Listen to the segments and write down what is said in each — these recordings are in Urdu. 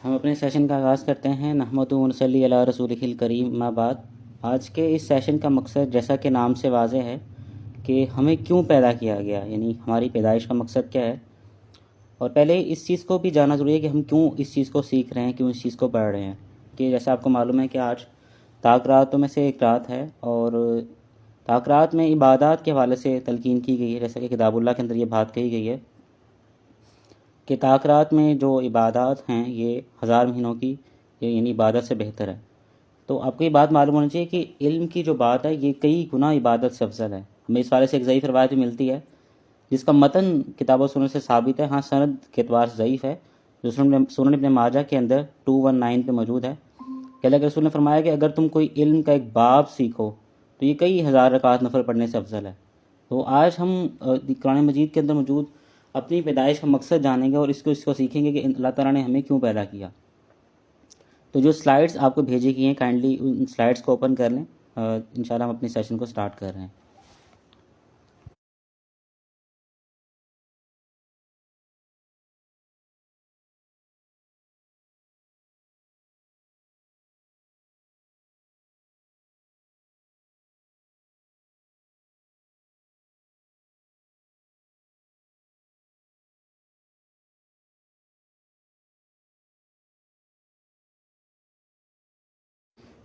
ہم اپنے سیشن کا آغاز کرتے ہیں نحمد و نصلی علی رسول الکریم ما بعد۔ آج کے اس سیشن کا مقصد جیسا کہ نام سے واضح ہے کہ ہمیں کیوں پیدا کیا گیا، یعنی ہماری پیدائش کا مقصد کیا ہے، اور پہلے اس چیز کو بھی جاننا ضروری ہے کہ ہم کیوں اس چیز کو سیکھ رہے ہیں، کیوں اس چیز کو پڑھ رہے ہیں۔ کہ جیسا آپ کو معلوم ہے کہ آج تاک راتوں میں سے ایک رات ہے، اور تاک رات میں عبادات کے حوالے سے تلقین کی گئی ہے، جیسا کہ کتاب اللہ کے اندر یہ بات کہی گئی ہے کہ تاک رات میں جو عبادات ہیں یہ 1000 مہینوں کی یعنی عبادت سے بہتر ہے۔ تو آپ کو یہ بات معلوم ہونی چاہیے کہ علم کی جو بات ہے یہ کئی گنا عبادت سے افضل ہے۔ ہمیں اس والے سے ایک ضعیف روایت بھی ملتی ہے جس کا متن کتاب و سنت سے ثابت ہے، ہاں سند کے اعتبار سے ضعیف ہے، جو سنن ابن ماجہ کے اندر 219 پہ موجود ہے کہ اللہ کے رسول نے فرمایا کہ اگر تم کوئی علم کا ایک باب سیکھو تو یہ کئی ہزار رکعت نفل پڑھنے سے افضل ہے۔ تو آج ہم قرآن مجید کے اندر موجود اپنی پیدائش کا مقصد جانیں گے اور اس کو سیکھیں گے کہ اللہ تعالیٰ نے ہمیں کیوں پیدا کیا۔ تو جو سلائڈز آپ کو بھیجی گئی ہیں کائنڈلی ان سلائڈز کو اوپن کر لیں۔ انشاءاللہ ہم اپنی سیشن کو سٹارٹ کر رہے ہیں۔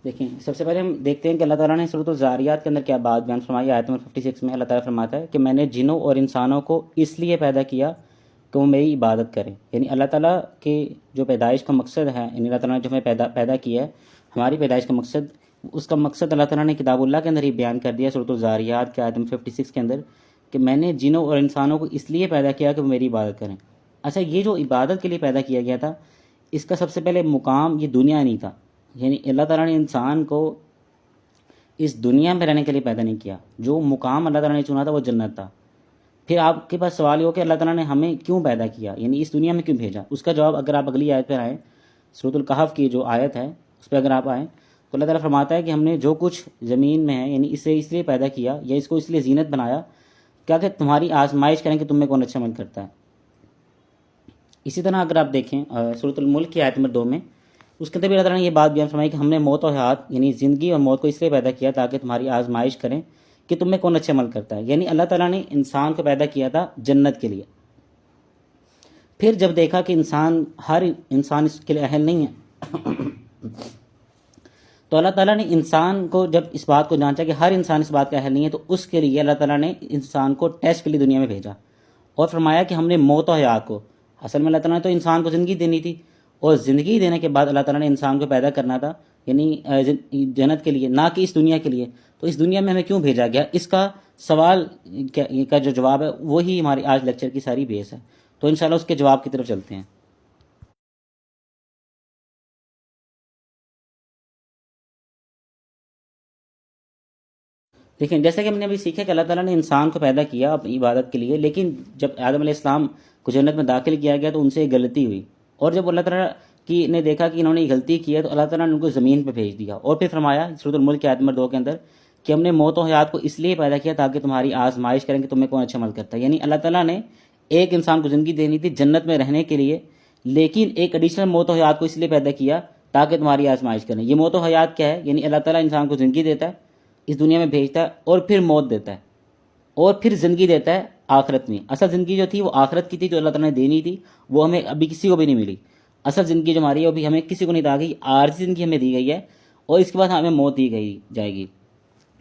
دیکھیں، سب سے پہلے ہم دیکھتے ہیں کہ اللہ تعالیٰ نے سورۃ الذاریات کے اندر کیا بات بیان فرمائی۔ آیت نمبر 56 میں اللہ تعالیٰ فرماتا ہے کہ میں نے جنوں اور انسانوں کو اس لیے پیدا کیا کہ وہ میری عبادت کریں۔ یعنی اللہ تعالیٰ کے جو پیدائش کا مقصد ہے، یعنی اللہ تعالیٰ نے جو ہمیں پیدا کیا ہے، ہماری پیدائش کا مقصد، اس کا مقصد اللہ تعالیٰ نے کتاب اللہ کے اندر ہی بیان کر دیا سورۃ الذاریات کے آیت نمبر 56 کے اندر کہ میں نے جنوں اور انسانوں کو اس لیے پیدا کیا کہ وہ میری عبادت کریں۔ اچھا، یہ جو عبادت کے لیے پیدا کیا گیا تھا، اس کا سب سے پہلے مقام یہ دنیا نہیں تھا۔ یعنی اللہ تعالیٰ نے انسان کو اس دنیا میں رہنے کے لیے پیدا نہیں کیا، جو مقام اللہ تعالیٰ نے چنا تھا وہ جنت تھا۔ پھر آپ کے پاس سوال یہ ہو کہ اللہ تعالیٰ نے ہمیں کیوں پیدا کیا، یعنی اس دنیا میں کیوں بھیجا۔ اس کا جواب اگر آپ اگلی آیت پر آئیں، سورۃ الکہف کی جو آیت ہے اس پہ اگر آپ آئیں تو اللہ تعالیٰ فرماتا ہے کہ ہم نے جو کچھ زمین میں ہے یعنی اسے اس لیے پیدا کیا یا اس کو اس لیے زینت بنایا کیا کہ تمہاری آزمائش کریں کہ تم میں کون اچھا عمل کرتا ہے۔ اسی طرح اگر آپ دیکھیں سورۃ الملک کی آیت نمبر 2 میں، اس کے اندر بھی اللہ تعالیٰ نے یہ بات بیان فرمائی کہ ہم نے موت و حیات یعنی زندگی اور موت کو اس لیے پیدا کیا تاکہ تمہاری آزمائش کریں کہ تم میں کون اچھے عمل کرتا ہے۔ یعنی اللہ تعالیٰ نے انسان کو پیدا کیا تھا جنت کے لیے۔ پھر جب دیکھا کہ ہر انسان اس کے لیے اہل نہیں ہے تو اللہ تعالیٰ نے انسان کو جب اس بات کو جانچا کہ ہر انسان اس بات کا اہل نہیں ہے تو اس کے لیے اللہ تعالیٰ نے انسان کو ٹیسٹ کے لیے دنیا میں بھیجا اور فرمایا کہ ہم نے موت و حیات کو، اصل میں اللہ تعالیٰ نے تو انسان کو زندگی دینی تھی، اور زندگی دینے کے بعد اللہ تعالیٰ نے انسان کو پیدا کرنا تھا یعنی جنت کے لیے، نہ کہ اس دنیا کے لیے۔ تو اس دنیا میں ہمیں کیوں بھیجا گیا، اس کا سوال کا جو جواب ہے وہی ہماری آج لیکچر کی ساری بیس ہے۔ تو انشاءاللہ اس کے جواب کی طرف چلتے ہیں۔ دیکھیں، جیسا کہ ہم نے ابھی سیکھا کہ اللہ تعالیٰ نے انسان کو پیدا کیا اپنی عبادت کے لیے، لیکن جب آدم علیہ السلام کو جنت میں داخل کیا گیا تو ان سے ایک غلطی ہوئی، اور جب اللہ تعالیٰ نے دیکھا کہ انہوں نے غلطی کی ہے تو اللہ تعالیٰ نے ان کو زمین پہ بھیج دیا اور پھر فرمایا سورۃ الملک کے آیت نمبر 2 کے اندر کہ ہم نے موت و حیات کو اس لیے پیدا کیا تاکہ تمہاری آزمائش کریں کہ تم میں کون اچھا عمل کرتا ہے۔ یعنی اللہ تعالیٰ نے ایک انسان کو زندگی دینی تھی جنت میں رہنے کے لیے، لیکن ایک ایڈیشنل موت و حیات کو اس لیے پیدا کیا تاکہ تمہاری آزمائش کریں۔ یہ موت و حیات کیا ہے؟ یعنی اللہ تعالیٰ انسان کو زندگی دیتا ہے، اس دنیا میں بھیجتا ہے، اور پھر موت دیتا ہے، اور پھر زندگی دیتا ہے آخرت میں۔ اصل زندگی جو تھی وہ آخرت کی تھی، جو اللہ تعالیٰ نے دینی تھی، وہ ہمیں ابھی کسی کو بھی نہیں ملی۔ اصل زندگی جو ہماری ہے وہ بھی ہمیں کسی کو نہیں دی گئی، عارضی زندگی ہمیں دی گئی ہے، اور اس کے بعد ہمیں موت دی جائے گی۔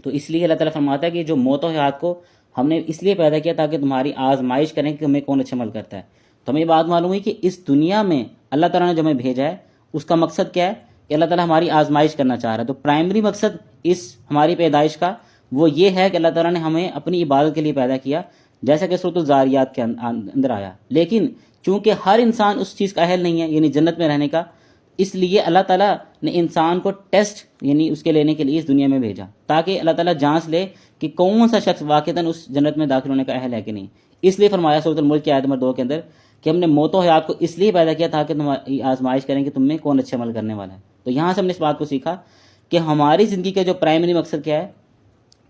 تو اس لیے اللہ تعالیٰ فرماتا ہے کہ جو موت و حیات کو ہم نے اس لیے پیدا کیا تاکہ تمہاری آزمائش کریں کہ ہمیں کون اچھا عمل کرتا ہے۔ تو ہمیں یہ بات معلوم ہوئی کہ اس دنیا میں اللہ تعالیٰ نے جو ہمیں بھیجا ہے اس کا مقصد کیا ہے کہ اللہ تعالیٰ ہماری آزمائش کرنا چاہ رہا ہے۔ تو پرائمری مقصد اس ہماری پیدائش کا وہ یہ ہے کہ اللہ تعالیٰ نے ہمیں اپنی عبادت کے لیے پیدا کیا، جیسا کہ سورۃ الذاریات کے اندر آیا۔ لیکن چونکہ ہر انسان اس چیز کا اہل نہیں ہے یعنی جنت میں رہنے کا، اس لیے اللہ تعالیٰ نے انسان کو ٹیسٹ یعنی اس کے لینے کے لیے اس دنیا میں بھیجا تاکہ اللہ تعالیٰ جانچ لے کہ کون سا شخص واقعتاً اس جنت میں داخل ہونے کا اہل ہے کہ نہیں۔ اس لیے فرمایا سورۃ الملک کی آیت نمبر 2 کے اندر کہ ہم نے موت و حیات کو اس لیے پیدا کیا تاکہ تمہاری آزمائش کریں کہ تم میں کون اچھے عمل کرنے والا ہے۔ تو یہاں سے ہم نے اس بات کو سیکھا کہ ہماری زندگی کا جو پرائمری مقصد کیا ہے،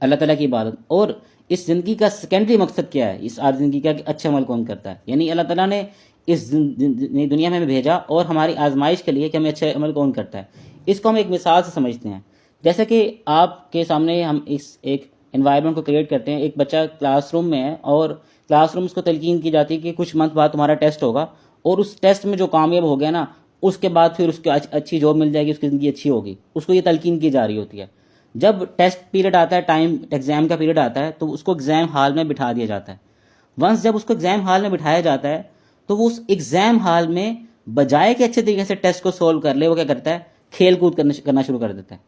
اللہ تعالیٰ کی عبادت، اور اس زندگی کا سیکنڈری مقصد کیا ہے، اس آج زندگی کا کہ اچھا عمل کون کرتا ہے۔ یعنی اللہ تعالیٰ نے اس دنیا میں ہمیں بھیجا اور ہماری آزمائش کے لیے کہ ہمیں اچھے عمل کون کرتا ہے. اس کو ہم ایک مثال سے سمجھتے ہیں. جیسے کہ آپ کے سامنے ہم اس ایک انوائرمنٹ کو کریٹ کرتے ہیں. ایک بچہ کلاس روم میں ہے اور کلاس روم اس کو تلقین کی جاتی ہے کہ کچھ منتھ بعد تمہارا ٹیسٹ ہوگا, اور اس ٹیسٹ میں جو کامیاب ہو گیا نا, اس کے بعد پھر اس کو اچھی جاب مل جائے گی, اس کی زندگی اچھی ہوگی. اس کو یہ تلقین کی جا رہی ہوتی ہے. جب ٹیسٹ پیریڈ آتا ہے, ٹائم ایگزام کا پیریڈ آتا ہے, تو اس کو ایگزام ہال میں بٹھا دیا جاتا ہے. ونس جب اس کو ایگزام ہال میں بٹھایا جاتا ہے تو وہ اس ایگزام ہال میں بجائے کہ اچھے طریقے سے ٹیسٹ کو سولو کر لے, وہ کیا کرتا ہے, کھیل کود کرنا شروع کر دیتا ہے.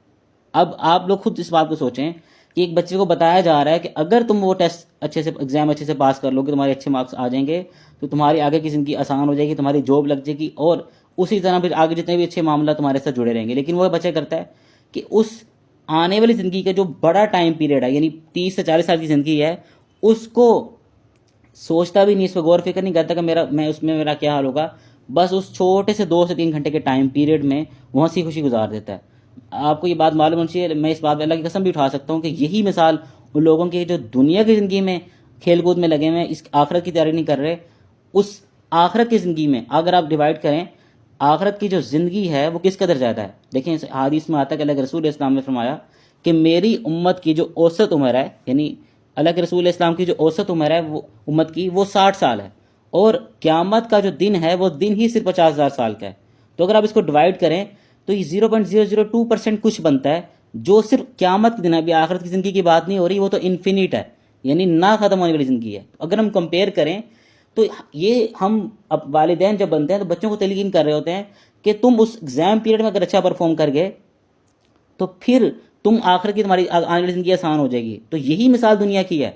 اب آپ لوگ خود اس بات کو سوچیں کہ ایک بچے کو بتایا جا رہا ہے کہ اگر تم وہ ٹیسٹ اچھے سے, ایگزام اچھے سے پاس کر لو گے, تمہارے اچھے مارکس آ جائیں گے, تو تمہاری آگے کی زندگی آسان ہو جائے گی, تمہاری جاب لگ جائے گی, اور اسی طرح پھر آگے جتنے بھی اچھے معاملہ تمہارے ساتھ جڑے رہیں گے. لیکن وہ بچہ کرتا ہے کہ اس آنے والی زندگی کا جو بڑا ٹائم پیریڈ ہے, یعنی 30 سے 40 سال کی زندگی ہے, اس کو سوچتا بھی نہیں, اس پہ غور فکر نہیں کرتا کہ میرا کیا حال ہوگا. بس اس چھوٹے سے 2 سے 3 گھنٹے کے ٹائم پیریڈ میں وہ ہنسی خوشی گزار دیتا ہے. آپ کو یہ بات معلوم ہونی چاہیے, میں اس بات پہ اللہ کی قسم بھی اٹھا سکتا ہوں کہ یہی مثال ان لوگوں کی جو دنیا کی زندگی میں کھیل کود میں لگے ہوئے ہیں, اس آخرت کی تیاری نہیں کر رہے. اس آخرت کی زندگی میں اگر آپ ڈیوائڈ کریں, آخرت کی جو زندگی ہے وہ کس قدر زیادہ ہے. دیکھیں حدیث میں آتا ہے کہ اللہ کے رسول اسلام نے فرمایا کہ میری امت کی جو اوسط عمر ہے, یعنی اللہ کے رسول اسلام کی جو اوسط عمر ہے وہ امت کی, وہ 60 سال ہے, اور قیامت کا جو دن ہے وہ دن ہی صرف 50,000 سال کا ہے. تو اگر آپ اس کو ڈیوائڈ کریں تو یہ 0.002% کچھ بنتا ہے, جو صرف قیامت کے دن ہے. ابھی آخرت کی زندگی کی بات نہیں ہو رہی, وہ تو انفینٹ ہے, یعنی نہ ختم ہونے والی زندگی ہے. اگر ہم کمپیئر کریں تو یہ ہم اب والدین جب بنتے ہیں تو بچوں کو تلقین کر رہے ہوتے ہیں کہ تم اس ایگزام پیریڈ میں اگر اچھا پرفارم کر گئے تو پھر تم آخرت کی تمہاری آنے والی زندگی آسان ہو جائے گی. تو یہی مثال دنیا کی ہے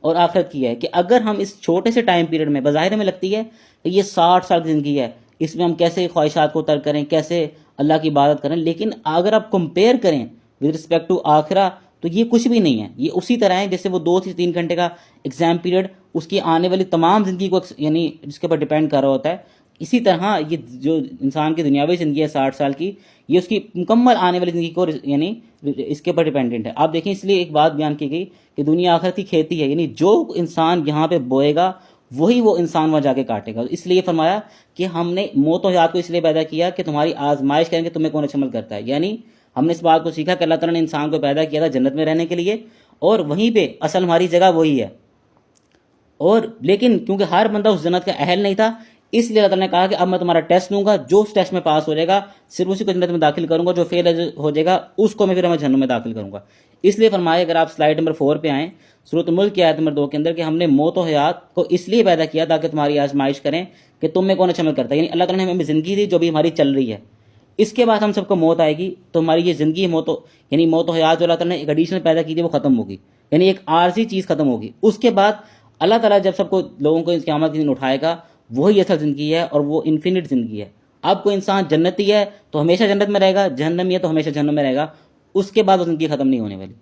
اور آخرت کی ہے کہ اگر ہم اس چھوٹے سے ٹائم پیریڈ میں, بظاہر میں لگتی ہے کہ یہ 60 سال کی زندگی ہے, اس میں ہم کیسے خواہشات کو ترک کریں, کیسے اللہ کی عبادت کریں, لیکن اگر آپ کمپیئر کریں ود رسپیکٹ ٹو آخرہ تو یہ کچھ بھی نہیں ہے. یہ اسی طرح ہے جیسے وہ 2 سے 3 گھنٹے کا ایگزام پیریڈ اس کی آنے والی تمام زندگی کو, یعنی جس کے اوپر ڈپینڈ کر رہا ہوتا ہے. اسی طرح یہ جو انسان کی دنیاوی زندگی ہے 60 سال کی, یہ اس کی مکمل آنے والی زندگی کو یعنی اس کے اوپر ڈپینڈنٹ ہے. آپ دیکھیں, اس لیے ایک بات بیان کی گئی کہ دنیا آخرت کی کھیتی ہے, یعنی جو انسان یہاں پہ بوئے گا وہی وہ انسان وہاں جا کے کاٹے گا. اس لیے فرمایا کہ ہم نے موت و حیات کو اس لیے پیدا کیا کہ تمہاری آزمائش کریں کہ تمہیں کون اچھا عمل کرتا ہے. یعنی ہم نے اس بات کو سیکھا کہ اللہ تعالیٰ نے انسان کو پیدا کیا تھا جنت میں رہنے کے لیے, اور وہیں پہ اصل ہماری جگہ وہی ہے. اور لیکن کیونکہ ہر بندہ اس جنت کا اہل نہیں تھا, اس لیے اللہ تعالیٰ نے کہا کہ اب میں تمہارا ٹیسٹ لوں گا, جو اس ٹیسٹ میں پاس ہو جائے گا صرف اسی کو جنت میں داخل کروں گا, جو فیل ہو جائے گا اس کو میں پھر جہنم میں داخل کروں گا. اس لیے فرمایا, اگر آپ سلائڈ نمبر 4 پہ آئیں, سورۃ الملک کی آیت نمبر 2 کے اندر, کہ ہم نے موت و حیات کو اس لیے پیدا کیا تاکہ تمہاری آزمائش کریں کہ تم میں کون اچھا عمل کرتا ہے. یعنی اللہ تعالیٰ نے ہمیں زندگی دی جو بھی ہماری چل رہی ہے, اس کے بعد ہم سب کو موت آئے گی, تو ہماری یہ زندگی موت و حیات جو اللہ تعالیٰ نے ایک ایڈیشنل پیدا کی تھی وہ ختم ہوگی, یعنی ایک عارضی چیز ختم ہوگی. اس کے بعد اللہ تعالیٰ جب سب کو لوگوں کو اس قیامت کے دن اٹھائے گا, وہی اصل زندگی ہے اور وہ انفینٹ زندگی ہے. اب کوئی انسان جنتی ہے تو ہمیشہ جنت میں رہے گا, جہنمی ہے تو ہمیشہ جہنم میں رہے گا, اس کے بعد وہ زندگی ختم نہیں ہونے والی.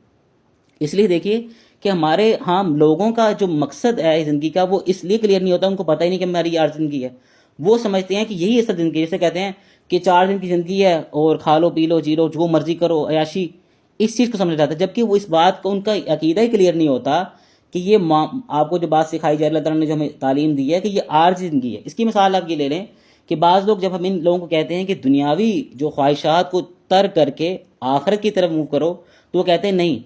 اس لیے دیکھیے کہ ہمارے لوگوں کا جو مقصد ہے زندگی کا وہ اس لیے کلیئر نہیں ہوتا, ان کو پتہ ہی نہیں کہ ہماری عارضی زندگی ہے. وہ سمجھتے ہیں کہ یہی اصل زندگی ہے. جیسے کہتے ہیں کہ 4 دن کی زندگی ہے اور کھا لو پی لو جی لو جو مرضی کرو, عیاشی, اس چیز کو سمجھ جاتا ہے. جبکہ وہ اس بات کو, ان کا عقیدہ ہی کلیئر نہیں ہوتا کہ یہ آپ کو جو بات سکھائی جائے, اللہ تعالیٰ نے جو ہمیں تعلیم دی ہے کہ یہ عارضی زندگی ہے. اس کی مثال آپ یہ لے لیں کہ بعض لوگ جب ہم ان لوگوں کو کہتے ہیں کہ دنیاوی جو خواہشات کو ترک کر کے آخرت کی طرف موو کرو, تو وہ کہتے ہیں نہیں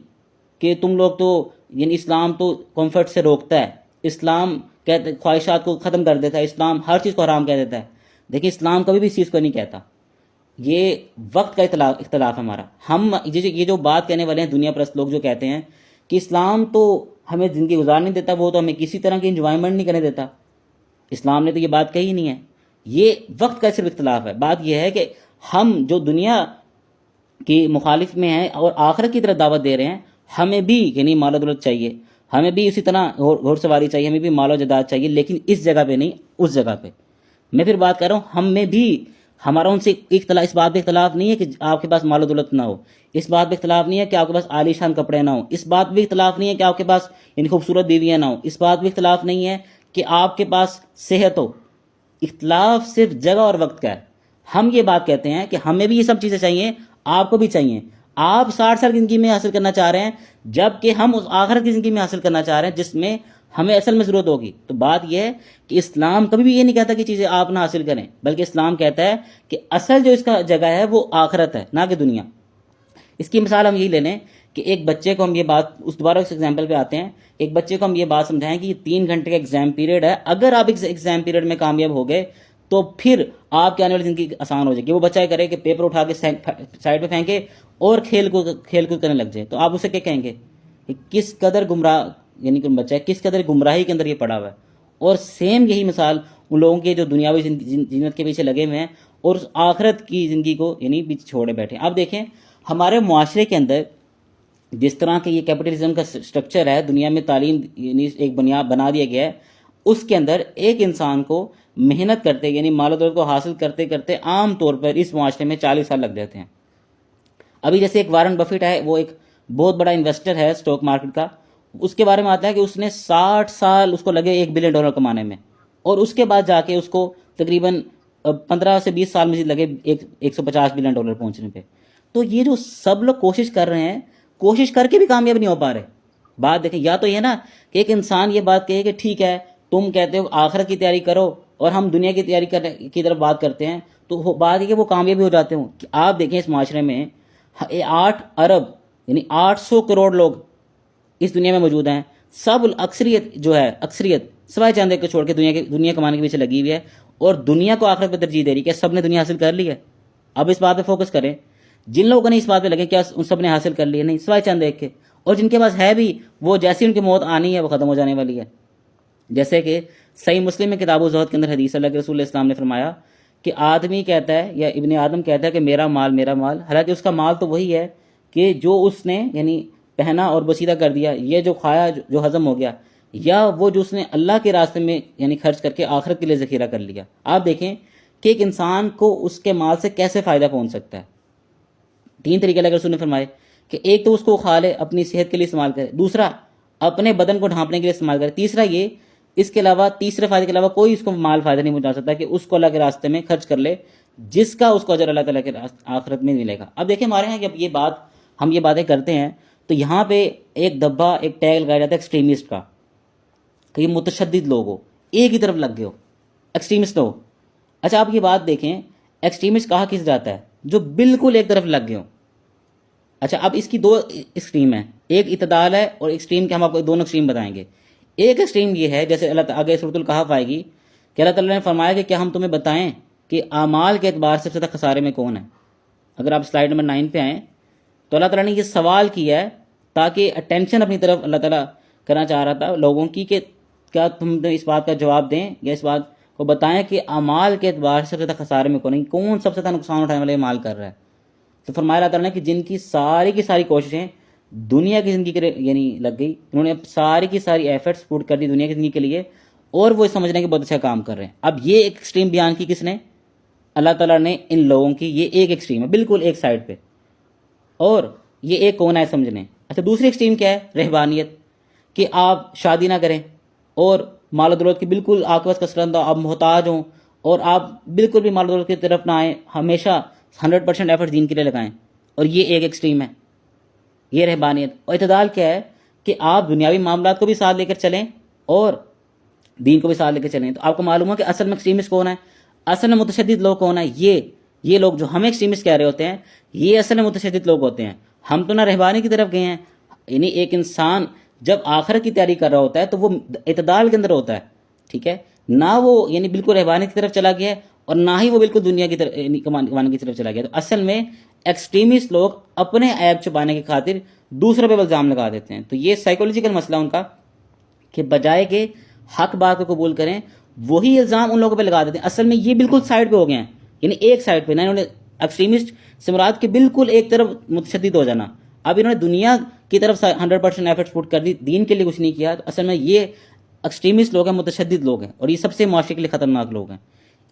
کہ تم لوگ تو, یعنی اسلام تو کمفرٹ سے روکتا ہے, اسلام کہتے خواہشات کو ختم کر دیتا ہے, اسلام ہر چیز کو حرام کہہ دیتا ہے. دیکھیں اسلام کبھی بھی اس چیز کو نہیں کہتا, یہ وقت کا اختلاف ہے ہمارا. ہم یہ جو بات کہنے والے ہیں دنیا پرست لوگ جو کہتے ہیں کہ اسلام تو ہمیں زندگی گزارنے دیتا, وہ تو ہمیں کسی طرح کی انجوائمنٹ نہیں کرنے دیتا, اسلام نے تو یہ بات کہی نہیں ہے. یہ وقت کا صرف اختلاف ہے. بات یہ ہے کہ ہم جو دنیا کی مخالف میں ہیں اور آخرت کی طرف دعوت دے رہے ہیں, ہمیں بھی یعنی مال و دولت چاہیے, ہمیں بھی اسی طرح گھوڑ سواری چاہیے, ہمیں بھی مال و جائیداد چاہیے, لیکن اس جگہ پہ نہیں, اس جگہ پہ. میں پھر بات کر رہا ہوں, ہم میں بھی ہمارا ان سے اس بات پہ اختلاف نہیں ہے کہ آپ کے پاس مال و دولت نہ ہو, اس بات پہ اختلاف نہیں ہے کہ آپ کے پاس عالی شان کپڑے نہ ہوں, اس بات پہ اختلاف نہیں ہے کہ آپ کے پاس یعنی خوبصورت بیویاں نہ ہوں, اس بات پہ اختلاف نہیں ہے کہ آپ کے پاس صحت ہو. اختلاف صرف جگہ اور وقت کا ہے. ہم یہ بات کہتے ہیں کہ ہمیں بھی یہ سب چیزیں چاہیے, آپ کو بھی چاہیے. آپ 60 سال کی زندگی میں حاصل کرنا چاہ رہے ہیں, جبکہ ہم اس آخرت کی زندگی میں حاصل کرنا چاہ رہے ہیں جس میں ہمیں اصل میں ضرورت ہوگی. تو بات یہ ہے کہ اسلام کبھی بھی یہ نہیں کہتا کہ چیزیں آپ نہ حاصل کریں، بلکہ اسلام کہتا ہے کہ اصل جو اس کا جگہ ہے وہ آخرت ہے، نہ کہ دنیا. اس کی مثال ہم یہی لے لیں کہ ایک بچے کو ہم یہ بات، اس دوبارہ اس ایگزامپل پہ آتے ہیں، ایک بچے کو ہم یہ بات سمجھائیں کہ یہ 3 گھنٹے کا ایگزام پیریڈ ہے، اگر آپ اس ایگزام پیریڈ میں کامیاب ہو گئے تو پھر آپ کی آنے والی زندگی آسان ہو جائے گی. وہ بچہ یہ کرے کہ پیپر اٹھا کے سائڈ پہ پھینکے اور کھیل کود کرنے لگ جائے، تو آپ اسے کیا کہیں گے کہ کس قدر گمراہ، یعنی کہ بچہ ہے کس قدر گمراہی کے اندر یہ پڑا ہوا ہے. اور سیم یہی مثال ان لوگوں کے جو دنیاوی زینت کے پیچھے لگے ہوئے ہیں اور اس آخرت کی زندگی کو یعنی پیچھے چھوڑے بیٹھے ہیں. آپ دیکھیں ہمارے معاشرے کے اندر جس طرح کے یہ کیپٹلزم کا سٹرکچر ہے، دنیا میں تعلیم یعنی ایک بنیاد بنا دیا گیا ہے، اس کے اندر ایک انسان کو محنت کرتے یعنی مال و دولت کو حاصل کرتے کرتے عام طور پر اس معاشرے میں 40 سال لگ جاتے ہیں. ابھی جیسے ایک وارن بفیٹ ہے، وہ ایک بہت بڑا انویسٹر ہے اسٹاک مارکیٹ کا، اس کے بارے میں آتا ہے کہ اس نے 60 سال اس کو لگے $1 بلین کمانے میں، اور اس کے بعد جا کے اس کو تقریباً 15 سے 20 سال میں لگے $150 بلین پہنچنے پہ. تو یہ جو سب لوگ کوشش کر رہے ہیں، کوشش کر کے بھی کامیاب نہیں ہو پا رہے. بات دیکھیں، یا تو یہ نا کہ ایک انسان یہ بات کہے کہ ٹھیک ہے تم کہتے ہو آخرت کی تیاری کرو اور ہم دنیا کی تیاری کی طرف بات کرتے ہیں، تو بات یہ کہ وہ کامیاب بھی ہو جاتے ہوں. کہ آپ دیکھیں اس معاشرے میں 8 ارب یعنی 800 کروڑ لوگ اس دنیا میں موجود ہیں. سب اکثریت جو ہے، اکثریت سوائے چند ایک کو چھوڑ کے دنیا کمانے کے پیچھے لگی ہوئی ہے اور دنیا کو آخرت پہ ترجیح دے رہی ہے. کہ سب نے دنیا حاصل کر لی ہے؟ اب اس بات پہ فوکس کریں، جن لوگوں نے اس بات پہ لگے کیا ان سب نے حاصل کر لی ہے؟ نہیں، سوائے چند ایک کے. اور جن کے پاس ہے بھی، وہ جیسی ان کی موت آنی ہے وہ ختم ہو جانے والی ہے. جیسے کہ صحیح مسلم میں کتاب الزہد کے اندر حدیث اللہ کے رسول اسلام نے فرمایا کہ آدمی کہتا ہے یا ابن آدم کہتا ہے کہ میرا مال میرا مال، حالانکہ اس کا مال تو وہی ہے کہ جو اس نے یعنی پہنا اور بسیدہ کر دیا، یہ جو کھایا جو ہضم ہو گیا، یا وہ جو اس نے اللہ کے راستے میں یعنی خرچ کر کے آخرت کے لیے ذخیرہ کر لیا. آپ دیکھیں کہ ایک انسان کو اس کے مال سے کیسے فائدہ پہنچ سکتا ہے. 3 طریقے اللہ کے رسول نے فرمائے کہ ایک تو اس کو کھا لے، اپنی صحت کے لیے استعمال کرے، دوسرا اپنے بدن کو ڈھانپنے کے لیے استعمال کرے، تیسرا یہ اس کے علاوہ تیسرے فائدے کے علاوہ کوئی اس کو مال فائدہ نہیں پہنچا سکتا کہ اس کو اللہ کے راستے میں خرچ کر لے، جس کا اس کو اجر اللہ تعالیٰ کے آخرت میں ملے گا. اب دیکھیں ہمارے یہاں جب ہم یہ باتیں کرتے ہیں تو یہاں پہ ایک دبا ایک ٹیگ لگایا جاتا ہے ایکسٹریمسٹ کا، کہ یہ متشدد لوگ ہو، ایک ہی طرف لگ گئے ہو، ایکسٹریمسٹ ہو. اچھا آپ یہ بات دیکھیں، ایکسٹریمسٹ کہا کس جاتا ہے؟ جو بالکل ایک طرف لگ گئے ہو. اچھا اب اس کی 2 ایکسٹریم ہیں، ایک اعتدال ہے اور ایکسٹریم کے ہم آپ کو دونوں ایکسٹریم بتائیں گے. ایک ایکسٹریم یہ ہے، جیسے اللہ تعالیٰ آگے سورۃ الکہف آئے گی کہ اللہ تعالیٰ نے فرمایا کہ کیا ہم تمہیں بتائیں کہ اعمال کے اعتبار سے سب سے زیادہ خسارے میں کون ہے. اگر آپ سلائیڈ نمبر 9 پہ آئیں تو اللہ تعالیٰ نے یہ سوال کیا ہے تاکہ اٹینشن اپنی طرف اللہ تعالیٰ کرنا چاہ رہا تھا لوگوں کی کہ کیا تم اس بات کا جواب دیں یا اس بات کو بتائیں کہ اعمال کے اعتبار سے سب سے زیادہ خسارے میں کون سب سے زیادہ نقصان اٹھانے والے اعمال کر رہا ہے. تو فرمایا اللہ تعالیٰ نے کہ جن کی ساری کوششیں دنیا کی زندگی کے یعنی لگ گئی، انہوں نے ساری کی ساری ایفرٹس پوٹ کر دی دنیا کی زندگی کے لیے، اور وہ سمجھ رہے ہیں کہ بہت اچھا کام کر رہے ہیں. اب یہ ایک ایکسٹریم بیان کی کس نے؟ اللہ تعالیٰ نے ان لوگوں کی. یہ ایک ایکسٹریم ہے بالکل ایک سائڈ پہ، اور یہ ایک کون ہے سمجھ لیں. اچھا دوسری ایکسٹریم کیا ہے؟ رہبانیت، کہ آپ شادی نہ کریں اور مال و دولت کی بالکل آکوس کثرت ہو، آپ محتاج ہوں اور آپ بالکل بھی مال و دولت کی طرف نہ آئیں، ہمیشہ 100% ایفرٹ دین کے لیے لگائیں. اور یہ ایک ایکسٹریم ہے، یہ رہبانیت. اور اعتدال کیا ہے؟ کہ آپ دنیاوی معاملات کو بھی ساتھ لے کر چلیں اور دین کو بھی ساتھ لے کر چلیں. تو آپ کو معلوم ہے کہ اصل میں ایکسٹریمسٹ کون ہے، اصل میں متشدد لوگ کون ہیں؟ یہ لوگ جو ہمیں ایکسٹریمسٹ کہہ رہے ہوتے ہیں، یہ اصل میں متشدد لوگ ہوتے ہیں. ہم تو نہ رہبانی کی طرف گئے ہیں، یعنی ایک انسان جب آخرت کی تیاری کر رہا ہوتا ہے تو وہ اعتدال کے اندر ہوتا ہے، ٹھیک ہے، نہ وہ یعنی بالکل رہبانی کی طرف چلا گیا ہے اور نہ ہی وہ بالکل دنیا کی طرف یعنی کمانے کی طرف چلا گیا. تو اصل میں ایکسٹریمسٹ لوگ اپنے عیب چھپانے کی خاطر دوسروں پہ الزام لگا دیتے ہیں. تو یہ سائیکولوجیکل مسئلہ ان کا، کہ بجائے کہ حق بات کو قبول کریں وہی الزام ان لوگوں پہ لگا دیتے ہیں. اصل میں یہ بالکل سائڈ پہ ہو گئے ہیں، یعنی ایک سائڈ پہ، نہ انہوں نے ایکسٹریمسٹ سے مراد کے بالکل ایک طرف متشدد ہو جانا. اب انہوں نے دنیا کی طرف 100% ایفرٹس پٹ کر دی، دین کے لیے کچھ نہیں کیا. تو اصل میں یہ ایکسٹریمسٹ لوگ ہیں، متشدد لوگ ہیں، اور یہ سب سے معاشرے کے لیے خطرناک لوگ ہیں.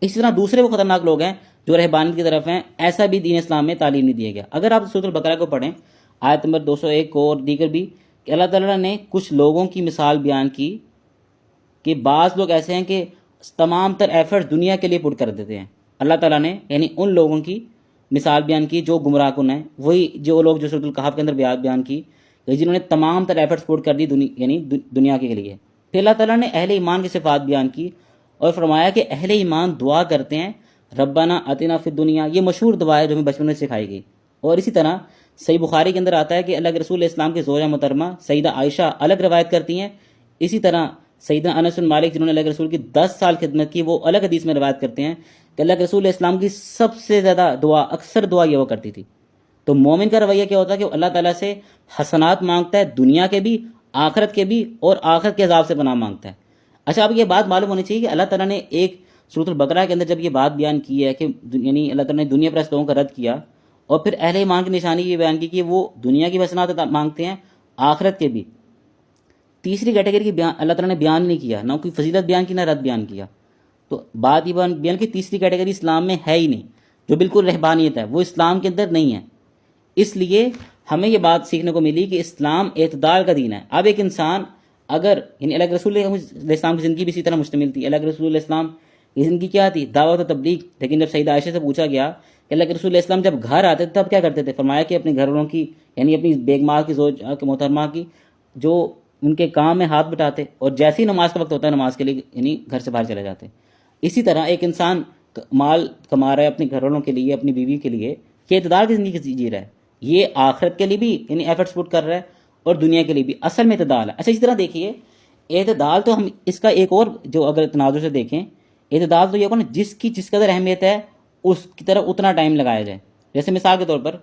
اسی طرح دوسرے وہ خطرناک لوگ ہیں جو رہبانیت کی طرف ہیں، ایسا بھی دین اسلام میں تعلیم نہیں دیا گیا. اگر آپ سورۃ البقرہ کو پڑھیں آیت نمبر 201 کو اور دیگر بھی، کہ اللہ تعالیٰ نے کچھ لوگوں کی مثال بیان کی کہ بعض لوگ ایسے ہیں کہ تمام تر ایفرٹ دنیا کے لیے پٹ کر دیتے ہیں. اللہ تعالیٰ نے یعنی ان لوگوں کی مثال بیان کی جو گمراہ کن ہیں، وہی جو لوگ جو سورۃ الکہف کے اندر بیان کی، جنہوں نے تمام تر ایفرٹس پٹ کر دی یعنی دنیا کے لیے. پھر اللہ تعالیٰ نے اہل ایمان کی صفات بیان کی اور فرمایا کہ اہل ایمان دعا کرتے ہیں ربنا آتنا فی الدنیا، یہ مشہور دعا ہے جو ہمیں بچپن میں سکھائی گئی. اور اسی طرح صحیح بخاری کے اندر آتا ہے کہ اللہ کے رسول اسلام کے زوجہ محترمہ سیدہ عائشہ الگ روایت کرتی ہیں. اسی طرح سیدنا انس بن مالک جنہوں نے اللہ کے رسول کی 10 سال خدمت کی، وہ الگ حدیث میں روایت کرتے ہیں کہ اللہ کے رسول اسلام کی سب سے زیادہ دعا، اکثر دعا یہ وہ کرتی تھی. تو مومن کا رویہ کیا ہوتا ہے کہ وہ اللہ تعالیٰ سے حسنات مانگتا ہے، دنیا کے بھی، آخرت کے بھی، اور آخرت کے عذاب سے پناہ مانگتا ہے. اچھا، اب یہ بات معلوم ہونی چاہیے کہ اللہ تعالیٰ نے ایک سورۃ البقرہ کے اندر جب یہ بات بیان کی ہے کہ یعنی اللہ تعالیٰ نے دنیا پرست لوگوں کا رد کیا، اور پھر اہل ایمان کی نشانی یہ بیان کی کہ وہ دنیا کی حسنات مانگتے ہیں، آخرت کے بھی. تیسری کیٹیگری کی بیان اللہ تعالیٰ نے بیان نہیں کیا، نہ کوئی فضیلت بیان کی، نہ رد بیان کیا. تو بات یہ بیان کی تیسری کیٹیگری اسلام میں ہے ہی نہیں، جو بالکل رہبانیت ہے، وہ اسلام کے اندر نہیں ہے. اس لیے ہمیں یہ بات سیکھنے کو ملی کہ اسلام اعتدال کا دین ہے. اب ایک انسان اگر یعنی اللہ کے رسول علیہ السلام کی زندگی بھی اسی طرح مشتمل تھی. اللہ کے رسول علیہ السلام کی زندگی کیا تھی؟ دعوت و تبلیغ. لیکن جب سیدہ عائشہ سے پوچھا گیا کہ اللہ کے رسول علیہ السلام جب گھر آتے تھے تب کیا کرتے تھے، فرمایا کہ اپنے گھر والوں کی یعنی اپنی بیگماں کی، زوج کے محترمہ کی، جو ان کے کام میں ہاتھ بٹاتے، اور جیسے ہی نماز کا وقت ہوتا ہے نماز کے لیے یعنی گھر سے باہر چلے جاتے. اسی طرح ایک انسان مال کما رہا ہے اپنے گھر والوں کے لیے، اپنی بیوی کے لیے، کہ اعتدال کی زندگی جی رہا ہے، یہ آخرت کے لیے بھی یعنی ایفرٹس پٹ کر رہا ہے اور دنیا کے لیے بھی، اصل میں اعتدال ہے. اچھا، اسی طرح دیکھیے اعتدال تو ہم اس کا ایک اور جو اگر تناظر سے دیکھیں، اعتدال تو یہ ہوگا نا جس قدر اہمیت ہے اس کی طرف اتنا ٹائم لگایا جائے. جیسے مثال کے طور پر